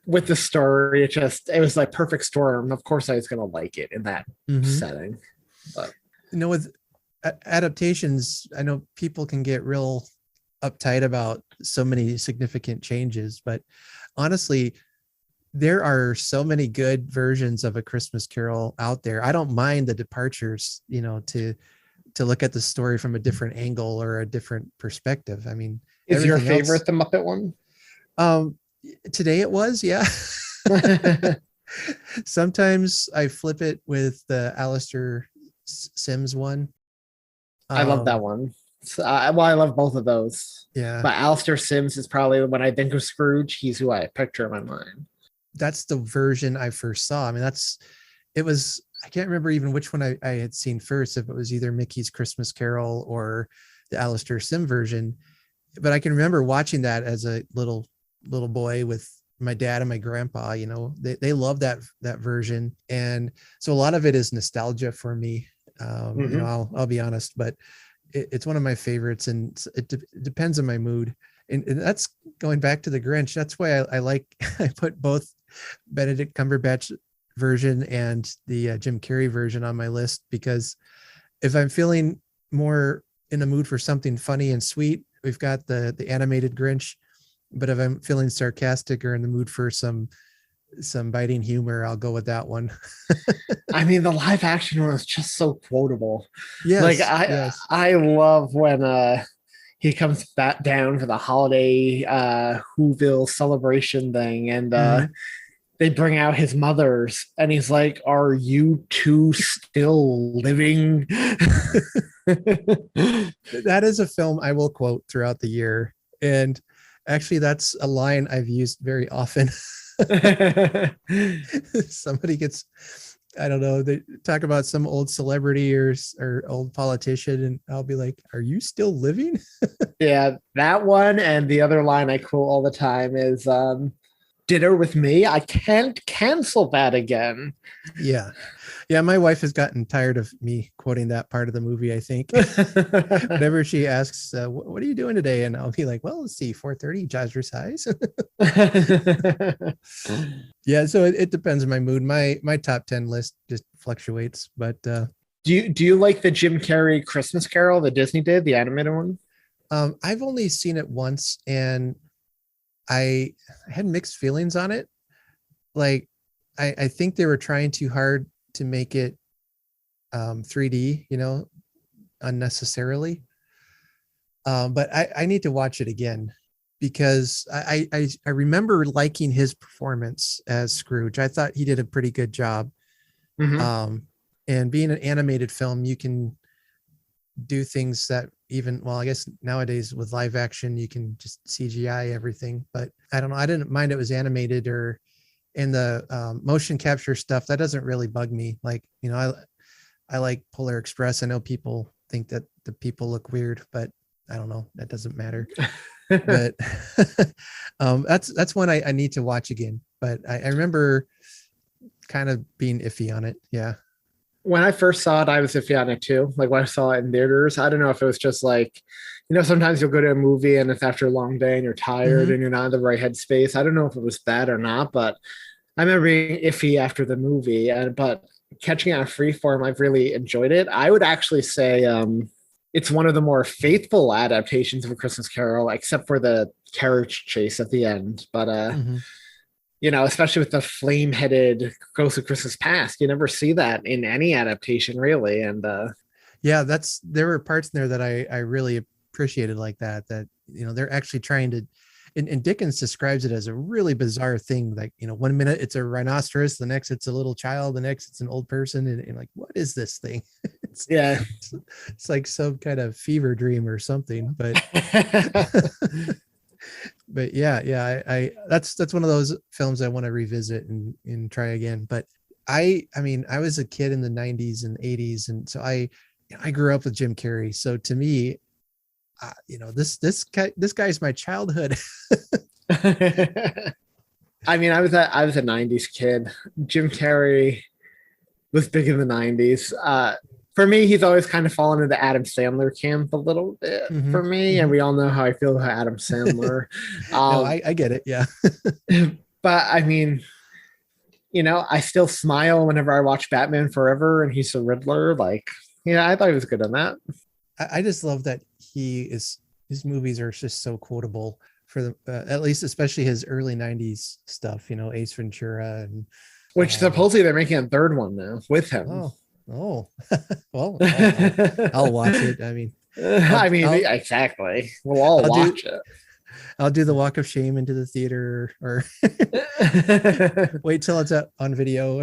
with the story, it was like perfect storm. Of course, I was going to like it in that setting. But with adaptations, I know people can get real uptight about so many significant changes, but honestly, there are so many good versions of A Christmas Carol out there. I don't mind the departures, to look at the story from a different angle or a different perspective. I mean, is your favorite the Muppet one? Today it was, yeah. Sometimes I flip it with the Alistair Sims one. I love that one. I love both of those. Yeah. But Alistair Sims is probably, when I think of Scrooge, he's who I picture in my mind. That's the version I first saw. I mean, I can't remember even which one I had seen first, if it was either Mickey's Christmas Carol or the Alistair Sim version. But I can remember watching that as a little boy with my dad and my grandpa. They love that version. And so a lot of it is nostalgia for me. I'll be honest, but it's one of my favorites, and it depends on my mood. And that's going back to the Grinch. That's why I put both Benedict Cumberbatch version and the Jim Carrey version on my list, because if I'm feeling more in a mood for something funny and sweet, we've got the animated Grinch. But if I'm feeling sarcastic or in the mood for some biting humor, I'll go with that one. I mean, the live action one is just so quotable. Yes, like I love when he comes back down for the holiday Whoville celebration thing, and they bring out his mother's, and he's like, "Are you two still living?" That is a film I will quote throughout the year. And actually, that's a line I've used very often. Somebody gets, I don't know, they talk about some old celebrity or old politician, and I'll be like, "Are you still living?" Yeah, that one. And the other line I quote all the time is, "Dinner with me? I can't cancel that again." Yeah. Yeah, my wife has gotten tired of me quoting that part of the movie, I think. Whenever she asks, what are you doing today? And I'll be like, well, let's see, 4:30, jazzercise. Yeah, so it depends on my mood. My top 10 list just fluctuates. But Do you like the Jim Carrey Christmas Carol that Disney did, the animated one? I've only seen it once, and I had mixed feelings on it. Like, I think they were trying too hard to make it 3D, unnecessarily. But I need to watch it again, because I remember liking his performance as Scrooge. I thought he did a pretty good job. Mm-hmm. And being an animated film, you can do things that I guess nowadays with live action, you can just CGI everything. But I don't know. I didn't mind it was animated, or in the motion capture stuff. That doesn't really bug me. Like, I like Polar Express. I know people think that the people look weird, but I don't know. That doesn't matter. But that's one I need to watch again. But I remember kind of being iffy on it. Yeah. When I first saw it, I was iffy on it too. Like when I saw it in theaters, I don't know if it was just like, sometimes you'll go to a movie and it's after a long day and you're tired and you're not in the right headspace. I don't know if it was that or not, but I remember being iffy after the movie. But catching it on Freeform, I've really enjoyed it. I would actually say it's one of the more faithful adaptations of A Christmas Carol, except for the carriage chase at the end. But especially with the flame-headed Ghost of Christmas Past, you never see that in any adaptation, really. And yeah, there were parts in there that I really appreciated, like that they're actually trying to, and Dickens describes it as a really bizarre thing. Like, 1 minute it's a rhinoceros, the next it's a little child, the next it's an old person, and like, what is this thing? It's like some kind of fever dream or something. But but yeah, I that's one of those films I want to revisit and try again. But I mean, I was a kid in the 90s and 80s, and so I grew up with Jim Carrey. So to me, this guy's my childhood. I mean, I was a 90s kid. Jim Carrey was big in the 90s. For me, he's always kind of fallen into Adam Sandler camp a little bit for me. And we all know how I feel about Adam Sandler. No, I get it. Yeah. But I mean, I still smile whenever I watch Batman Forever and he's the Riddler. Like, I thought he was good on that. I just love that his movies are just so quotable, for the at least, especially his early 90s stuff, Ace Ventura, and which supposedly they're making a third one now with him. Well, I'll watch it. I mean, exactly. We'll all watch it. I'll do the walk of shame into the theater, or wait till it's up on video.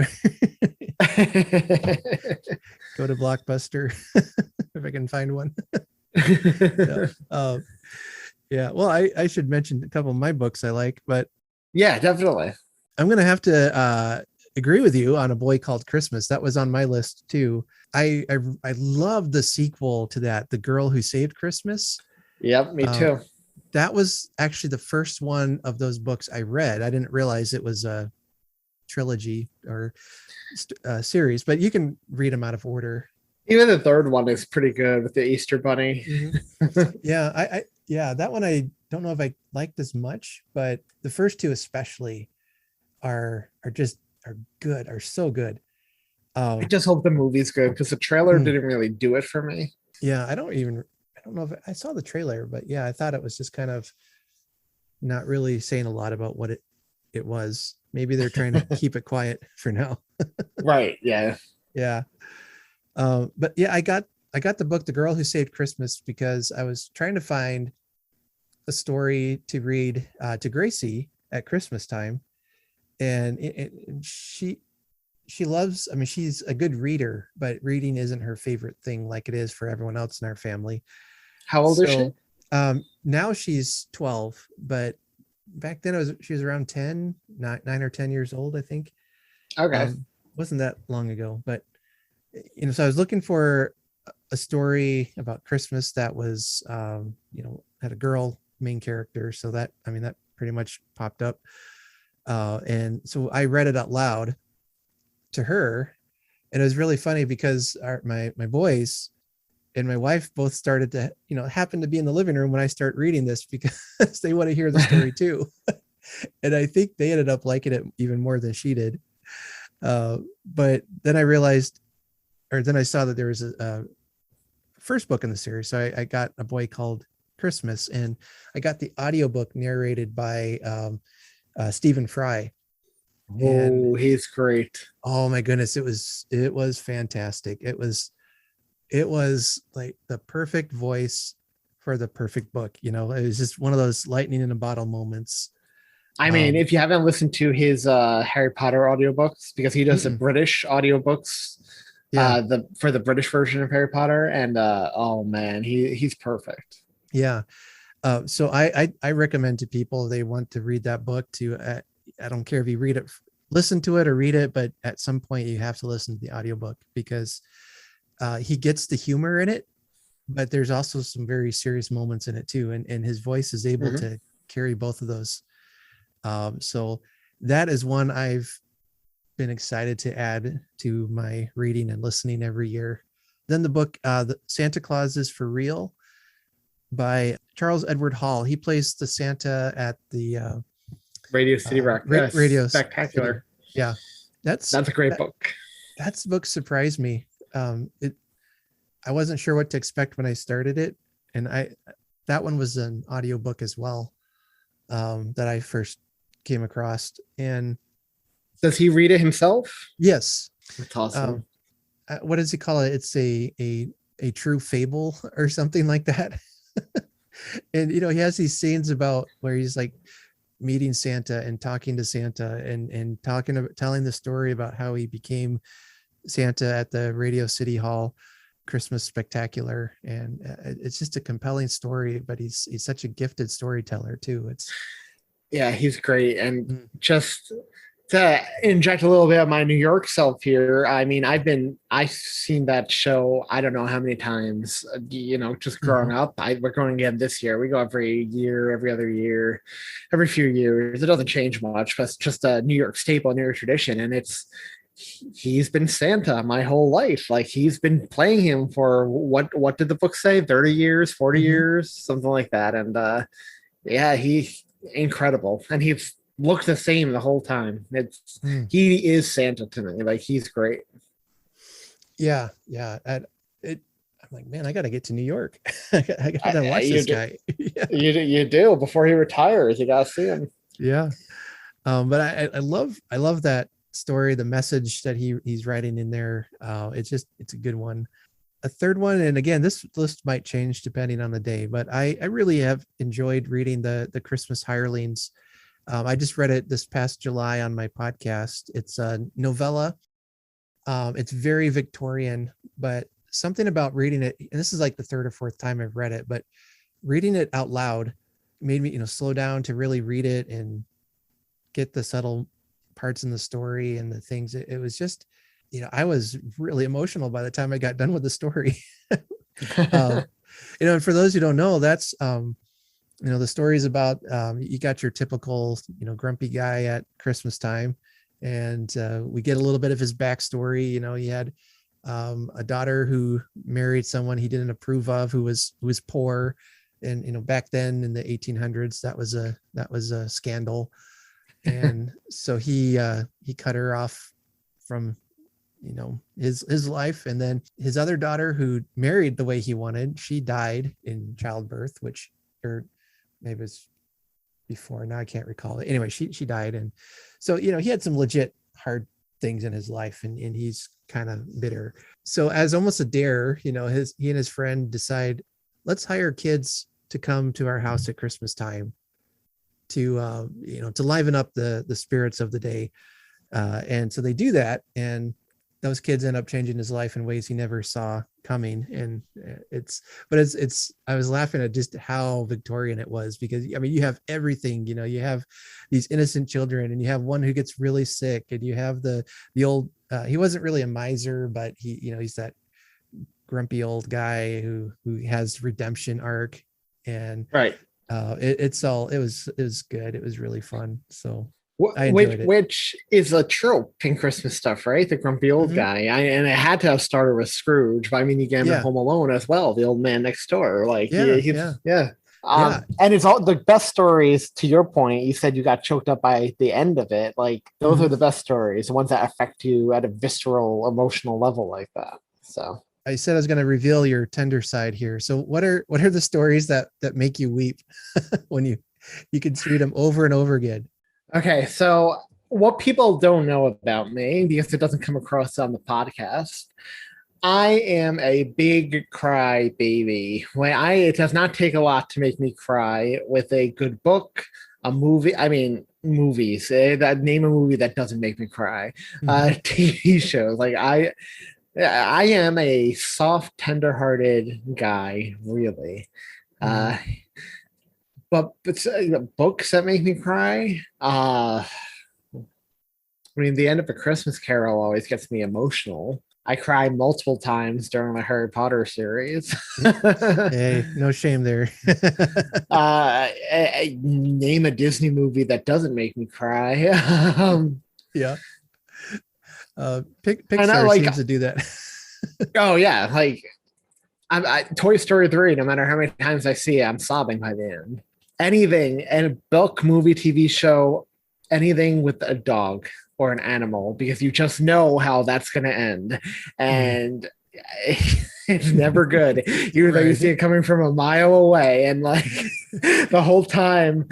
Go to Blockbuster if I can find one. Yeah. Well, I should mention a couple of my books I like, but yeah, definitely. I'm gonna have to agree with you on A Boy Called Christmas. That was on my list too. I love the sequel to that, The Girl Who Saved Christmas. Yep, me too. That was actually the first one of those books I read. I didn't realize it was a trilogy or series, but you can read them out of order. Even the third one is pretty good with the Easter Bunny. Yeah, that one I don't know if I liked as much, but the first two especially are good, are so good. I just hope the movie's good, because the trailer didn't really do it for me. Yeah, I don't know if I saw the trailer, but yeah, I thought it was just kind of not really saying a lot about what it was. Maybe they're trying to keep it quiet for now. Right. Yeah. Yeah. But yeah, I got the book, The Girl Who Saved Christmas, because I was trying to find a story to read to Gracie at Christmas time. and she loves, I mean, she's a good reader, but reading isn't her favorite thing like it is for everyone else in our family. How old is she? Now she's 12, but back then she was around 10, 9 or 10 years old, I think. Okay. Wasn't that long ago, but so I was looking for a story about Christmas that was, had a girl main character. So that pretty much popped up. And so I read it out loud to her, and it was really funny because my boys and my wife both started to, happen to be in the living room when I start reading this because they want to hear the story too. And I think they ended up liking it even more than she did. But then I saw that there was a first book in the series. So I got A Boy Called Christmas, and I got the audiobook narrated by Stephen Fry. Oh, he's great. Oh my goodness. It was fantastic. It was like the perfect voice for the perfect book. It was just one of those lightning in a bottle moments. I mean, if you haven't listened to his Harry Potter audiobooks, because he does the British audiobooks, for the British version of Harry Potter, and oh man, he's perfect. Yeah. So I recommend to people, if they want to read that book, to I don't care if you listen to it or read it, but at some point you have to listen to the audiobook because he gets the humor in it, but there's also some very serious moments in it too. And his voice is able to carry both of those. So that is one I've been excited to add to my reading and listening every year. Then the book, Santa Claus is for Real by Charles Edward Hall. He plays the Santa at the Radio City Rock. Radio Spectacular. City. Yeah. That's a great book. That book surprised me. I wasn't sure what to expect when I started it. And that one was an audiobook as well, that I first came across. And does he read it himself? Yes. That's awesome. What does he call it? It's a true fable or something like that. And he has these scenes about where he's like meeting Santa and talking to Santa and telling the story about how he became Santa at the Radio City Hall Christmas Spectacular. And it's just a compelling story, but he's such a gifted storyteller too. He's great. And just to inject a little bit of my New York self here, I mean, I've seen that show I don't know how many times, just growing up. We're going again this year. We go every year, every other year, every few years. It doesn't change much, but it's just a New York staple, New York tradition. And he's been Santa my whole life. Like, he's been playing him for what did the book say? 30 years, 40 years, something like that. And he's incredible. And he's looked the same the whole time. He is Santa to me. Like, he's great. Yeah. I'm like, man, I got to get to New York. I got to watch this guy. You do. Before he retires, you got to see him. Yeah. But I love that story, the message that he's writing in there. It's a good one. A third one, and again, this list might change depending on the day, but I really have enjoyed reading the Christmas Hirelines. I just read it this past July on my podcast. It's a novella. It's very Victorian, but something about reading it, and this is like the third or fourth time I've read it, but reading it out loud made me, slow down to really read it and get the subtle parts in the story and the things. It was just, I was really emotional by the time I got done with the story. And for those who don't know, that's, the story is about, you got your typical, grumpy guy at Christmas time. And we get a little bit of his backstory. He had a daughter who married someone he didn't approve of, who was poor. And, back then in the 1800s, that was a scandal. And so he cut her off from, his life. And then his other daughter, who married the way he wanted, she died in childbirth, or maybe it was before, now I can't recall it. Anyway, she died. And so, he had some legit hard things in his life, and he's kind of bitter. So as almost a dare, he and his friend decide, let's hire kids to come to our house at Christmas time to to liven up the spirits of the day. And so they do that, and those kids end up changing his life in ways he never saw coming. And it's I was laughing at just how Victorian it was, because I mean, you have everything, you have these innocent children, and you have one who gets really sick, and you have the old, he wasn't really a miser, but he's that grumpy old guy who has redemption arc. And right. it was good. It was really fun. So I enjoyed it. Which is a trope in Christmas stuff, right? The grumpy old guy. And it had to have started with Scrooge, but I mean, you get him in Home Alone as well, the old man next door. Like, yeah. And it's all the best stories. To your point, you said you got choked up by the end of it. Like, those are the best stories, the ones that affect you at a visceral, emotional level like that. So I said I was going to reveal your tender side here. So what are the stories that make you weep when you can read them over and over again? Okay, so what people don't know about me, because it doesn't come across on the podcast, I am a big cry baby. It does not take a lot to make me cry with a good book, a movie. I mean, movies. Name a movie that doesn't make me cry. TV shows. Like I am a soft, tender-hearted guy, really. But books that make me cry. I mean, the end of A Christmas Carol always gets me emotional. I cry multiple times during the Harry Potter series. Hey, no shame there. Name a Disney movie that doesn't make me cry. Yeah. Pixar seems to do that. Oh yeah, like Toy Story 3. No matter how many times I see it, I'm sobbing by the end. Anything, and book, movie, TV show, anything with a dog or an animal, because you just know how that's going to end, and it's never good. You see it coming from a mile away, and like the whole time,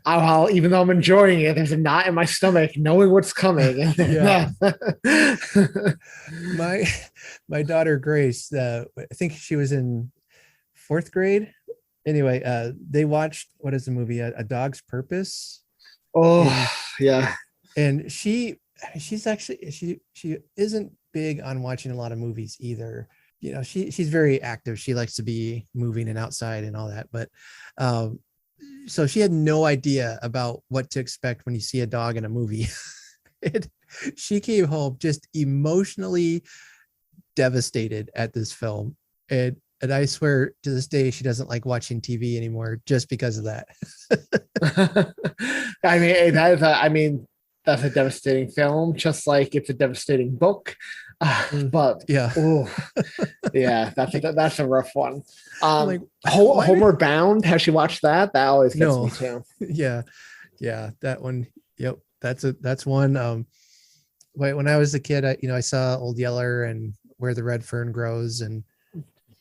I'll, even though I'm enjoying it, there's a knot in my stomach knowing what's coming. Yeah. My daughter Grace, I think she was in 4th grade. Anyway, they watched, what is the movie? A Dog's Purpose. Oh, yeah. And she's actually, she isn't big on watching a lot of movies either. She's very active. She likes to be moving and outside and all that. But so she had no idea about what to expect when you see a dog in a movie. She came home just emotionally devastated at this film. And I swear to this day, she doesn't like watching TV anymore just because of that. I mean, that's a devastating film, just like it's a devastating book. But yeah, that's a rough one. Homeward Bound. Has she watched that? That always gets me too. Yeah, that one. Yep, that's one. When I was a kid, I saw Old Yeller and Where the Red Fern Grows, and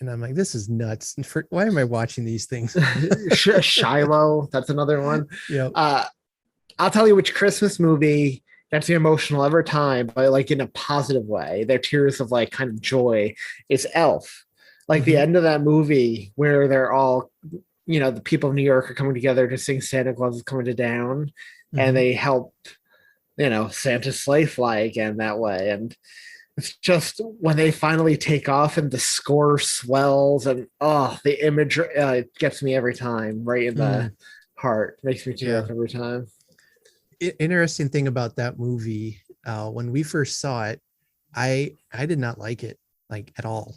I'm like, this is nuts. Why am I watching these things? Shiloh, that's another one. Yeah. I'll tell you which Christmas movie gets me emotional every time, but like in a positive way. They're tears of like kind of joy. It's Elf. Like the end of that movie where they're all, the people of New York are coming together to sing Santa Claus is Coming to Town, and they help, Santa's sleigh fly again that way. And it's just when they finally take off and the score swells, and the image gets me every time, right in the heart. Makes me tear up every time. Interesting thing about that movie, when we first saw it, I did not like it, like, at all.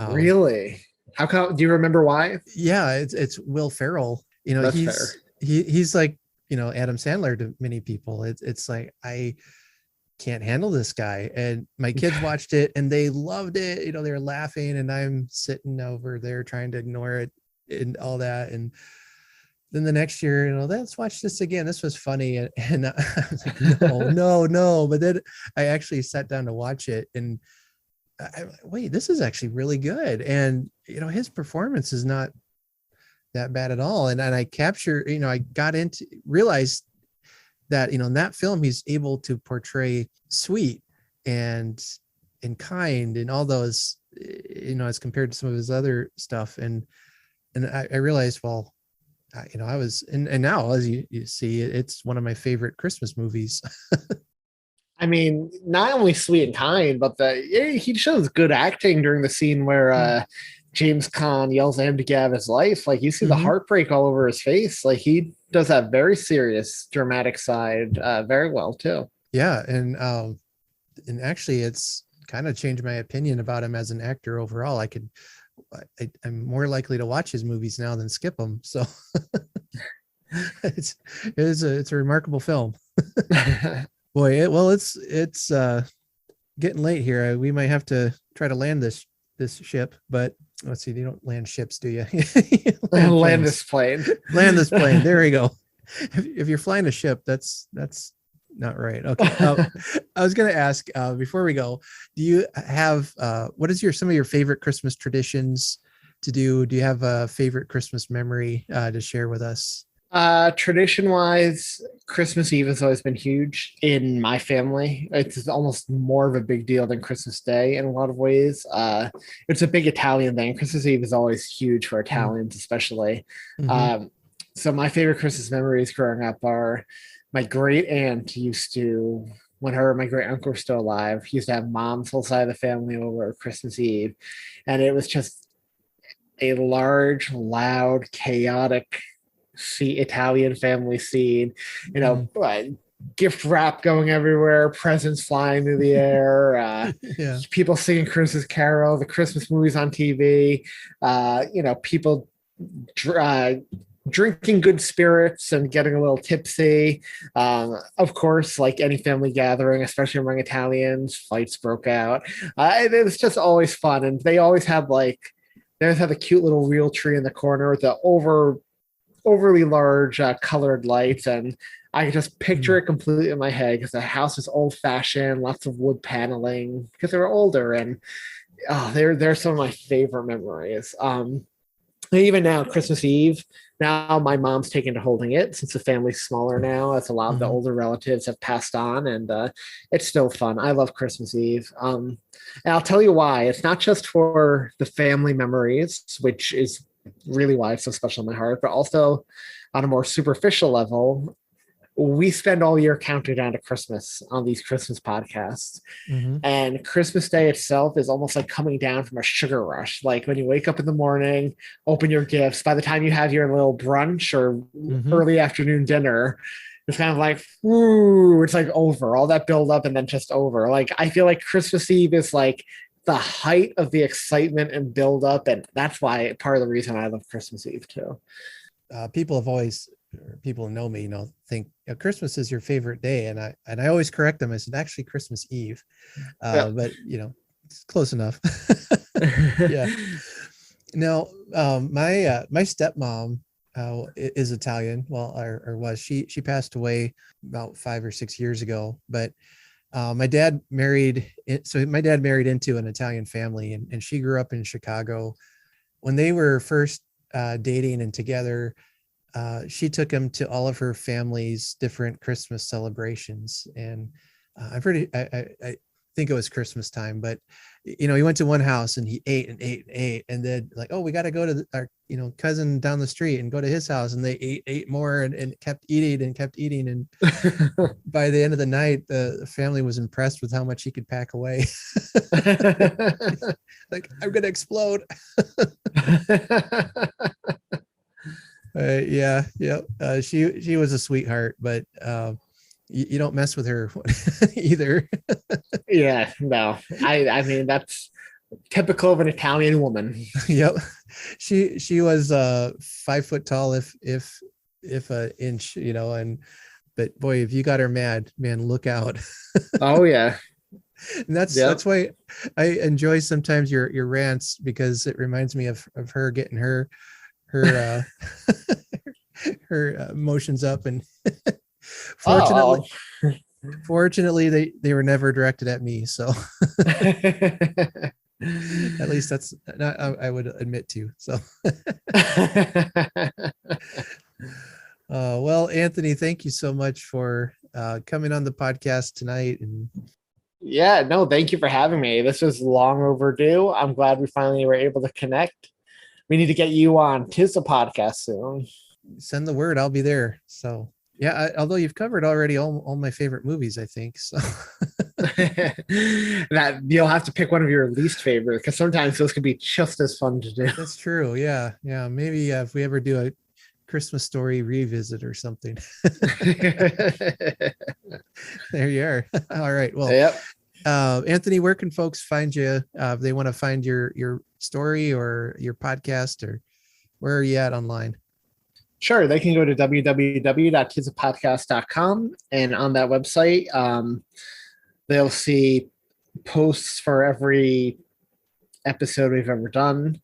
Really? How come? Do you remember why? Yeah, it's Will Ferrell. That's fair. He's like, Adam Sandler to many people. It's like, I can't handle this guy. And my kids watched it and they loved it. They were laughing, and I'm sitting over there trying to ignore it and all that. And then the next year, let's watch this again. This was funny. And I was like, no. But then I actually sat down to watch it, and wait, this is actually really good. And, his performance is not that bad at all. And I I realized that, in that film, he's able to portray sweet and kind and all those, as compared to some of his other stuff. And I realized, well, I was, and now as you see, it's one of my favorite Christmas movies. I mean, not only sweet and kind, but he shows good acting during the scene where James Caan yells at him to get out of his life. Like you see the heartbreak all over his face. Like he does that very serious, dramatic side very well too. Yeah, and actually, it's kind of changed my opinion about him as an actor overall. I'm more likely to watch his movies now than skip them. So it's a remarkable film. Boy, it's getting late here. We might have to try to land this ship, but let's see. You don't land ships, do you? Land this plane. Land this plane. There you go. If you're flying a ship, that's not right. Okay. I was going to ask before we go, do you have what is some of your favorite Christmas traditions to do? Do you have a favorite Christmas memory to share with us? Tradition wise, Christmas Eve has always been huge in my family. It's almost more of a big deal than Christmas Day in a lot of ways. It's a big Italian thing. Christmas Eve is always huge for Italians, especially. So my favorite Christmas memories growing up are my great aunt used to, when her and my great uncle were still alive, he used to have mom's whole side of the family over Christmas Eve. And it was just a large, loud, chaotic Italian family scene, gift wrap going everywhere, presents flying through the air, people singing Christmas Carol, the Christmas movies on TV, people drinking good spirits and getting a little tipsy. Of course, like any family gathering, especially among Italians, fights broke out. It was just always fun. And they always have a cute little real tree in the corner with the overly large colored lights. And I can just picture it completely in my head because the house is old fashioned, lots of wood paneling because they were older. And they're some of my favorite memories. Even now, Christmas Eve, now my mom's taken to holding it since the family's smaller now, as a lot of the older relatives have passed on, and it's still fun. I love Christmas Eve. And I'll tell you why. It's not just for the family memories, which is really why it's so special in my heart, but also on a more superficial level, we spend all year counting down to Christmas on these Christmas podcasts. And Christmas Day itself is almost like coming down from a sugar rush. Like when you wake up in the morning, open your gifts, by the time you have your little brunch or early afternoon dinner, it's kind of like, ooh, it's like over, all that build up and then just over. Like, I feel like Christmas Eve is like the height of the excitement and build up. And that's why part of the reason I love Christmas Eve too. People who know me, think Christmas is your favorite day. And I always correct them. I said, actually Christmas Eve. But it's close enough. Yeah. Now, my stepmom is Italian. Well, or was, she passed away about 5 or 6 years ago, but my dad married into an Italian family, and she grew up in Chicago. When they were first dating and together, she took him to all of her family's different Christmas celebrations. And I think it was Christmas time, but he went to one house and he ate and ate and ate, and then like, oh, we got to go to our cousin down the street and go to his house, and they ate more and kept eating and kept eating. And by the end of the night, the family was impressed with how much he could pack away. Like, I'm gonna explode. She was a sweetheart, but you don't mess with her either. Yeah, no, I mean, that's typical of an Italian woman. Yep. She was 5 foot tall, if an inch, but boy, if you got her mad, man, look out. Oh yeah. And that's why I enjoy sometimes your rants, because it reminds me of her getting her emotions up. And fortunately they were never directed at me, so at least that's not I would admit to. So well, Anthony, thank you so much for coming on the podcast tonight. And yeah, no, thank you for having me. This was long overdue. I'm glad we finally were able to connect. We need to get you on Tis the podcast soon. send the word. I'll be there. So yeah, although you've covered already all my favorite movies, I think. So that you'll have to pick one of your least favorite, because sometimes those can be just as fun to do. That's true. Yeah. Yeah. Maybe if we ever do a Christmas Story revisit or something. There you are. All right. Well, yep. Anthony, where can folks find you if they want to find your story or your podcast, or where are you at online? Sure. They can go to www.kidsapodcast.com, and on that website, they'll see posts for every episode we've ever done.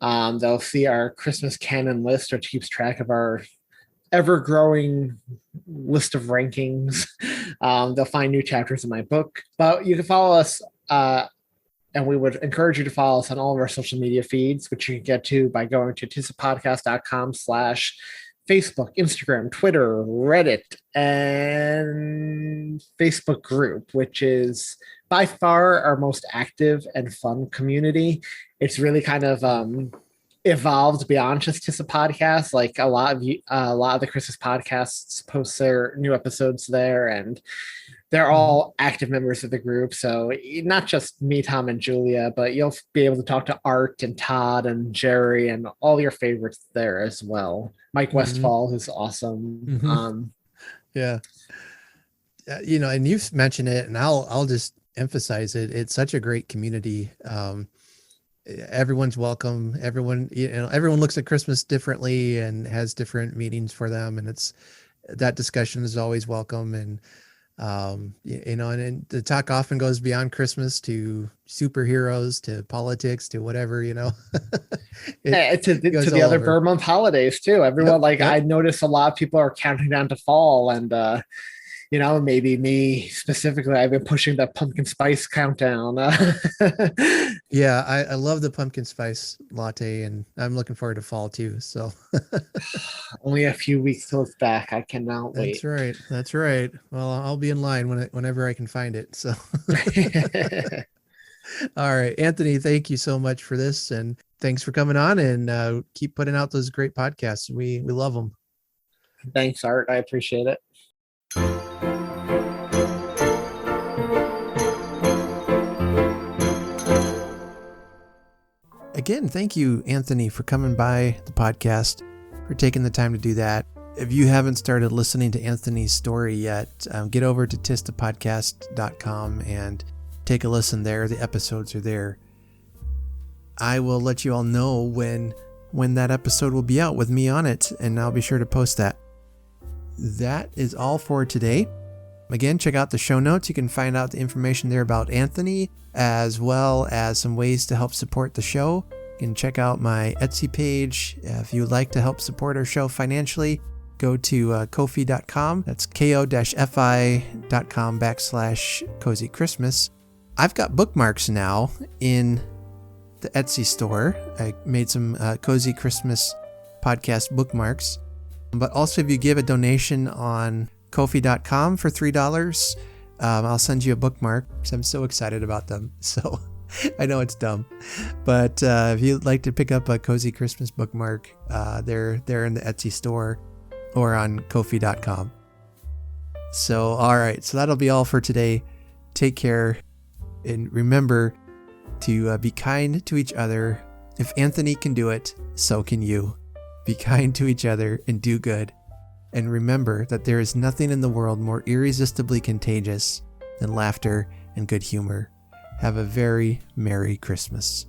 They'll see our Christmas canon list, which keeps track of our ever-growing list of rankings. They'll find new chapters in my book. But you can follow us, and we would encourage you to follow us on all of our social media feeds, which you can get to by going to tisapodcast.com/Facebook, Instagram, Twitter, Reddit, and Facebook group, which is by far our most active and fun community. It's really kind of evolved beyond just Tissa Podcast. Like a lot of the Christmas podcasts post their new episodes there, and they're all active members of the group. So not just me, Tom, and Julia, but you'll be able to talk to Art and Todd and Jerry and all your favorites there as well. Mike Westfall, who's awesome. Yeah. And you've mentioned it, and I'll just emphasize it. It's such a great community. Everyone's welcome. Everyone looks at Christmas differently and has different meanings for them. And that discussion is always welcome. And, and the talk often goes beyond Christmas to superheroes, to politics, to whatever, to the other bird month holidays too. Everyone, I noticed a lot of people are counting down to fall, and, maybe me specifically, I've been pushing the pumpkin spice countdown. Yeah, I love the pumpkin spice latte, and I'm looking forward to fall too. So only a few weeks till it's back. I cannot wait. That's right. Well, I'll be in line whenever I can find it. So all right, Anthony, thank you so much for this, and thanks for coming on, and keep putting out those great podcasts. We love them. Thanks, Art. I appreciate it. Again, thank you, Anthony, for coming by the podcast, for taking the time to do that. If you haven't started listening to Anthony's story yet, get over to tistapodcast.com and take a listen there. The episodes are there. I will let you all know when that episode will be out with me on it, and I'll be sure to post that. That is all for today. Again, check out the show notes. You can find out the information there about Anthony, as well as some ways to help support the show. You can check out my Etsy page. If you would like to help support our show financially, go to Ko-fi.com. That's ko-fi.com/Cozy Christmas. I've got bookmarks now in the Etsy store. I made some Cozy Christmas podcast bookmarks. But also, if you give a donation on Ko-fi.com for $3, I'll send you a bookmark, because I'm so excited about them. So I know it's dumb, but if you'd like to pick up a Cozy Christmas bookmark, they're in the Etsy store or on Ko-fi.com. So, all right. So that'll be all for today. Take care, and remember to be kind to each other. If Anthony can do it, so can you. Be kind to each other and do good. And remember that there is nothing in the world more irresistibly contagious than laughter and good humor. Have a very Merry Christmas.